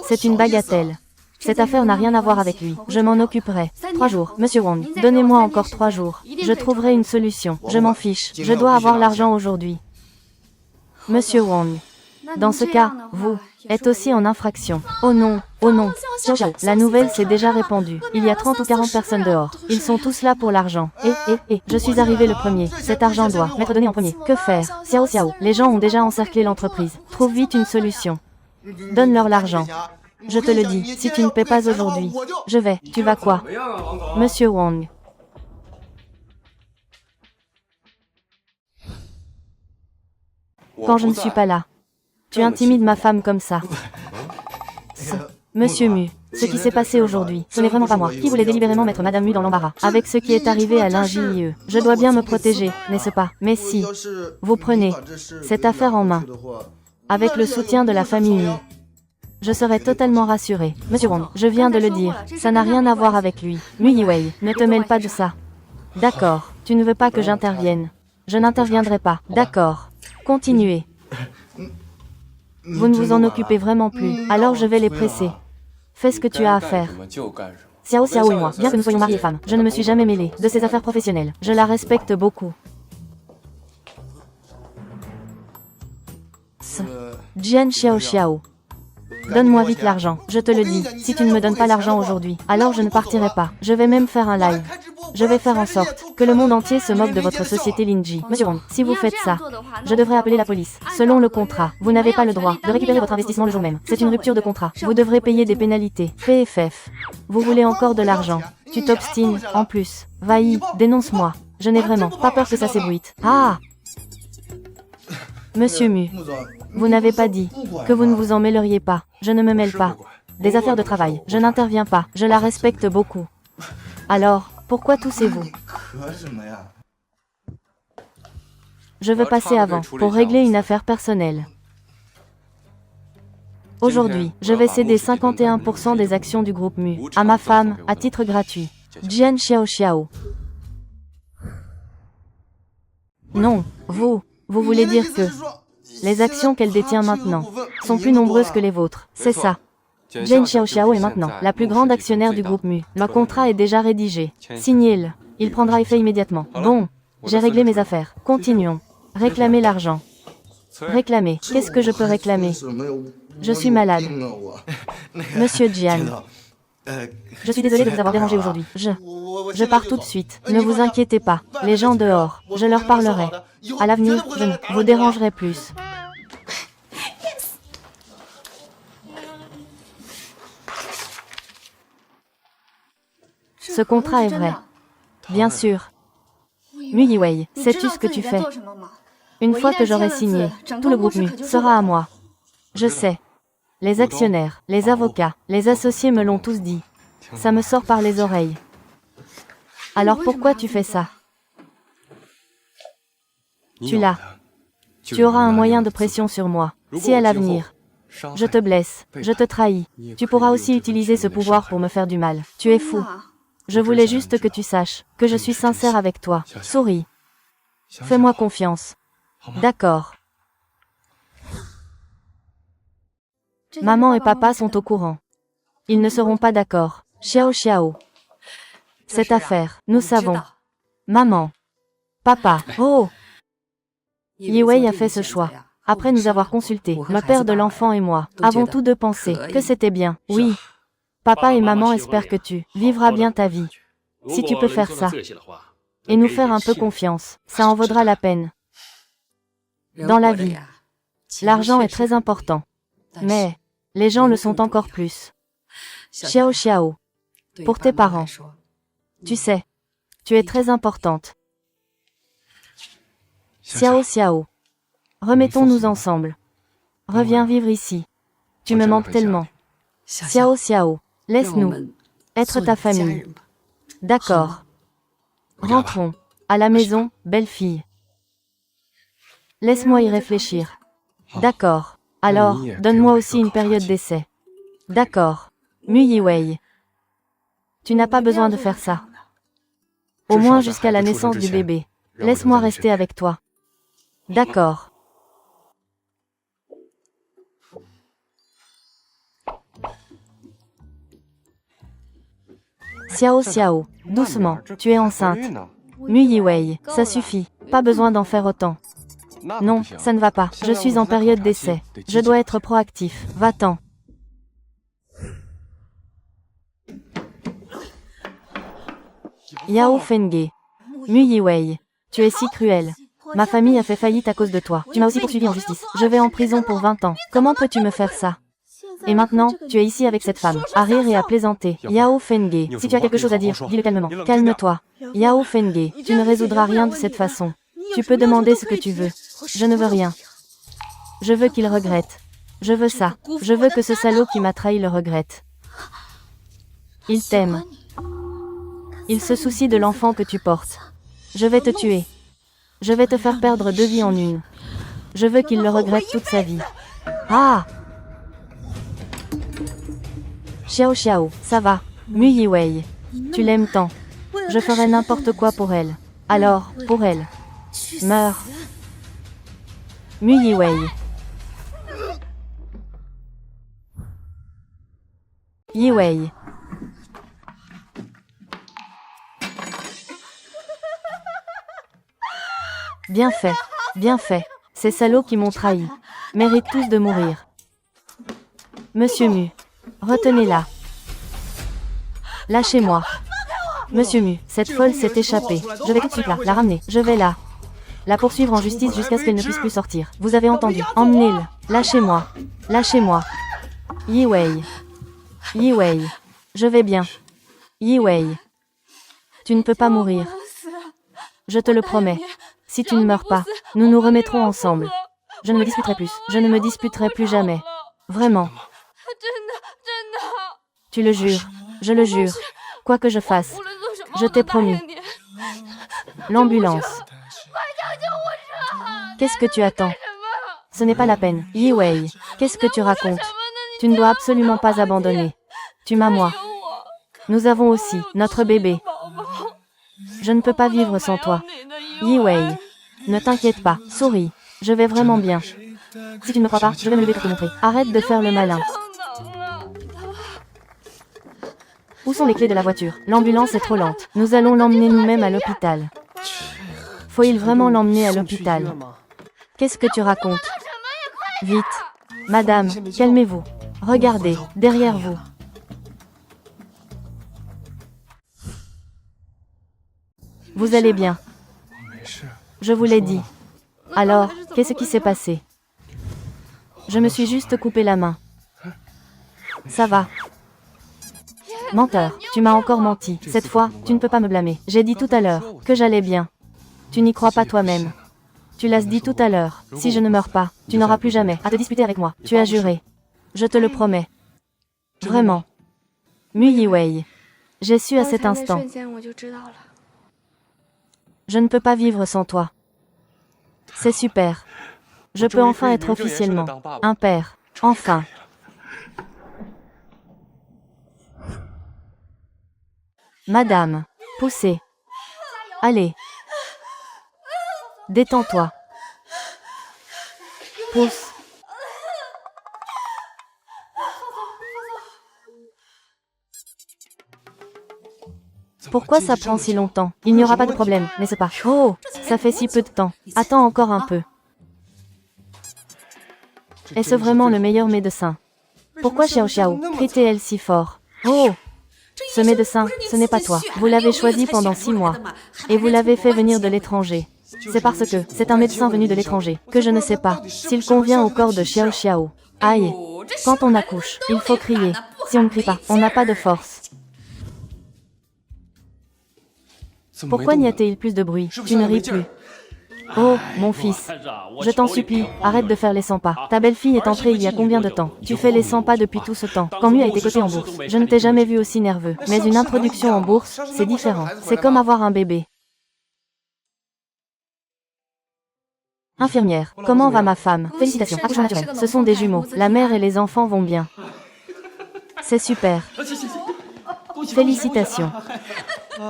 C'est une bagatelle. Cette affaire n'a rien à voir avec lui. Je m'en occuperai. 3 jours. Monsieur Wang, donnez-moi encore 3 jours. Je trouverai une solution. Je m'en fiche. Je dois avoir l'argent aujourd'hui. Monsieur Wang, dans ce cas, vous êtes aussi en infraction. Oh non, oh non. Xiao Xiao, la nouvelle s'est déjà répandue. Il y a 30 ou 40 personnes dehors. Ils sont tous là pour l'argent. Je suis arrivé le premier. Cet argent doit m'être donné en premier. Que faire? Xiao Xiao, les gens ont déjà encerclé l'entreprise. Trouve vite une solution. Donne-leur l'argent. Je te le dis, si tu ne paies pas aujourd'hui, je vais. Tu vas quoi? Monsieur Wang. Quand je ne suis pas là, tu intimides ma femme comme ça. Monsieur Mu, ce qui s'est passé aujourd'hui, ce n'est vraiment pas moi qui voulais délibérément mettre Madame Mu dans l'embarras. Avec ce qui est arrivé à l'ingénieux, je dois bien me protéger, n'est-ce pas? Mais si vous prenez cette affaire en main, avec le soutien de la famille Mu, Je serais totalement rassurée. Monsieur Wong, je viens de le dire. Ça n'a rien à voir avec lui. Mu Yiwei, ne te mêle pas de ça. D'accord. Tu ne veux pas que j'intervienne. Je n'interviendrai pas. D'accord. Continuez. Vous ne vous en occupez vraiment plus. Alors je vais les presser. Fais ce que tu as à faire. Xiao Xiao et moi, bien que nous soyons mariés femmes, je ne me suis jamais mêlée de ses affaires professionnelles. Je la respecte beaucoup. Jian Xiao Xiao. Donne-moi vite l'argent, je te le dis. Si tu ne me donnes pas l'argent aujourd'hui, alors je ne partirai pas. Je vais même faire un live. Je vais faire en sorte que le monde entier se moque de votre société Linji. Monsieur Wong, si vous faites ça, je devrais appeler la police. Selon le contrat, vous n'avez pas le droit de récupérer votre investissement le jour même. C'est une rupture de contrat. Vous devrez payer des pénalités. PFF. Vous voulez encore de l'argent. Tu t'obstines, en plus. Vaï, dénonce-moi. Je n'ai vraiment pas peur que ça s'ébruite. Ah! Monsieur Mu, vous n'avez pas dit que vous ne vous en mêleriez pas. Je ne me mêle pas. Des affaires de travail, je n'interviens pas. Je la respecte beaucoup. Alors, pourquoi toussez-vous? Je veux passer avant, pour régler une affaire personnelle. Aujourd'hui, je vais céder 51% des actions du groupe Mu à ma femme, à titre gratuit. Jian Xiao Xiao. Non, vous voulez dire que les actions qu'elle détient maintenant sont plus nombreuses que les vôtres, c'est ça. Jian Xiao Xiao est maintenant la plus grande actionnaire du groupe Mu. Le contrat est déjà rédigé. Signez-le. Il prendra effet immédiatement. Bon, j'ai réglé mes affaires. Continuons. Réclamer l'argent. Réclamer. Qu'est-ce que je peux réclamer? Je suis malade. Monsieur Jian. Je suis désolée de vous avoir dérangé aujourd'hui. Je pars tout de suite. Ne vous inquiétez pas. Les gens dehors, je leur parlerai. À l'avenir, je ne vous dérangerai plus. Ce contrat est vrai. Bien sûr. Mu Yiwei, sais-tu ce que tu fais? Une fois que j'aurai signé, tout le groupe Mu sera à moi. Je sais. Les actionnaires, les avocats, les associés me l'ont tous dit. Ça me sort par les oreilles. Alors pourquoi tu fais ça? Tu l'as. Tu auras un moyen de pression sur moi. Si à l'avenir, je te blesse, je te trahis, tu pourras aussi utiliser ce pouvoir pour me faire du mal. Tu es fou. Je voulais juste que tu saches que je suis sincère avec toi. Souris. Fais-moi confiance. D'accord. Maman et papa sont au courant. Ils ne seront pas d'accord. Xiao Xiao. Cette affaire, nous savons. Maman. Papa. Oh. Yiwei a fait ce choix. Après nous avoir consultés, le père de l'enfant et moi avons tous deux pensé que c'était bien. Oui. Papa et maman espèrent que tu vivras bien ta vie. Si tu peux faire ça. Et nous faire un peu confiance, ça en vaudra la peine. Dans la vie, l'argent est très important. Mais les gens le sont encore plus. Xiao Xiao. Pour tes parents. Tu sais, tu es très importante. Xiao Xiao. Remettons-nous ensemble. Reviens vivre ici. Tu me manques tellement. Xiao Xiao. Laisse-nous être ta famille. D'accord. Rentrons. À la maison, belle fille. Laisse-moi y réfléchir. D'accord. Alors, donne-moi aussi une période d'essai. D'accord. Mu Yiwei. Tu n'as pas besoin de faire ça. Au moins jusqu'à la naissance du bébé. Laisse-moi rester avec toi. D'accord. Xiao Xiao, doucement, tu es enceinte. Mu Yiwei, ça suffit, pas besoin d'en faire autant. Non, ça ne va pas, je suis en période d'essai. Je dois être proactif, va-t'en. Yao Fenghe. Mu Yiwei, tu es si cruel. Ma famille a fait faillite à cause de toi. Tu m'as aussi poursuivi en justice. Je vais en prison pour 20 ans. Comment peux-tu me faire ça? Et maintenant, tu es ici avec cette femme, à rire et à plaisanter. Yao Fenghe, si tu as quelque chose à dire, dis-le calmement. Calme-toi. Yao Fenghe, tu ne résoudras rien de cette façon. Tu peux demander ce que tu veux. Je ne veux rien. Je veux qu'il regrette. Je veux ça. Je veux que ce salaud qui m'a trahi le regrette. Il t'aime. Il se soucie de l'enfant que tu portes. Je vais te tuer. Je vais te faire perdre 2 vies en une. Je veux qu'il le regrette toute sa vie. Ah! Xiao Xiao, ça va. Mu Yiwei. Tu l'aimes tant. Je ferais n'importe quoi pour elle. Alors, pour elle. Meurs. Mu Yiwei. Yiwei. Bien fait. Bien fait. Ces salauds qui m'ont trahi méritent tous de mourir. Monsieur Mu. Retenez-la. Lâchez-moi. Monsieur Mu, cette folle s'est échappée. Je vais tout de suite la ramener. Je vais la poursuivre en justice jusqu'à ce qu'elle ne puisse plus sortir. Vous avez entendu. Emmenez-le. Lâchez-moi. Lâchez-moi. Yiwei. Yiwei. Je vais bien. Yiwei. Tu ne peux pas mourir. Je te le promets. Si tu ne meurs pas, nous nous remettrons ensemble. Je ne me disputerai plus. Je ne me disputerai plus jamais. Vraiment. Tu le jures. Je le jure. Quoi que je fasse, je t'ai promis. L'ambulance. Qu'est-ce que tu attends? Ce n'est pas la peine. Yiwei, qu'est-ce que tu racontes? Tu ne dois absolument pas abandonner. Tu m'as moi. Nous avons aussi notre bébé. Je ne peux pas vivre sans toi. Yiwei, ne t'inquiète pas, souris. Je vais vraiment bien. Si tu ne me crois pas, je vais me lever pour te montrer. Arrête de faire le malin. Où sont les clés de la voiture? L'ambulance est trop lente. Nous allons l'emmener nous-mêmes à l'hôpital. Faut-il vraiment l'emmener à l'hôpital? Qu'est-ce que tu racontes? Vite. Madame, calmez-vous. Regardez, derrière vous. Vous allez bien. Je vous l'ai dit. Alors, qu'est-ce qui s'est passé? Je me suis juste coupé la main. Ça va. Menteur, tu m'as encore menti. Cette fois, tu ne peux pas me blâmer. J'ai dit tout à l'heure que j'allais bien. Tu n'y crois pas toi-même. Tu l'as dit tout à l'heure. Si je ne meurs pas, tu n'auras plus jamais à te disputer avec moi. Tu as juré. Je te le promets. Vraiment. Mu Yiwei. J'ai su à cet instant. Je ne peux pas vivre sans toi. C'est super. Je peux enfin être officiellement un père. Enfin. Madame, poussez. Allez. Détends-toi. Pousse. Pourquoi ça prend si longtemps? Il n'y aura pas de problème, n'est-ce pas? Oh, ça fait si peu de temps. Attends encore un peu. Est-ce vraiment le meilleur médecin? Pourquoi Xiao Xiao crie-t-elle si fort? Oh! Ce médecin, ce n'est pas toi. Vous l'avez choisi pendant 6 mois. Et vous l'avez fait venir de l'étranger. C'est parce que c'est un médecin venu de l'étranger que je ne sais pas s'il convient au corps de Xiao Xiao. Aïe! Quand on accouche, il faut crier. Si on ne crie pas, on n'a pas de force. Pourquoi n'y a-t-il plus de bruit? Tu ne ris plus. Oh, mon fils. Je t'en supplie, arrête de faire les 100 pas. Ta belle-fille est entrée il y a combien de temps? Tu fais les 100 pas depuis tout ce temps. Quand Mu a été coté en bourse, je ne t'ai jamais vu aussi nerveux. Mais une introduction en bourse, c'est différent. C'est comme avoir un bébé. Infirmière, comment va ma femme? Félicitations, accouchement naturel. Ce sont des jumeaux. La mère et les enfants vont bien. C'est super. Félicitations.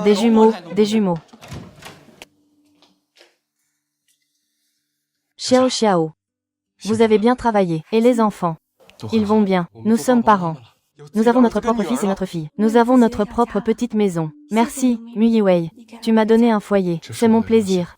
Des jumeaux, des jumeaux. Xiao Xiao. Vous avez bien travaillé. Et les enfants? Ils vont bien. Nous sommes parents. Nous avons notre propre fils et notre fille. Nous avons notre propre petite maison. Merci, Mu Yiwei. Tu m'as donné un foyer. C'est mon plaisir.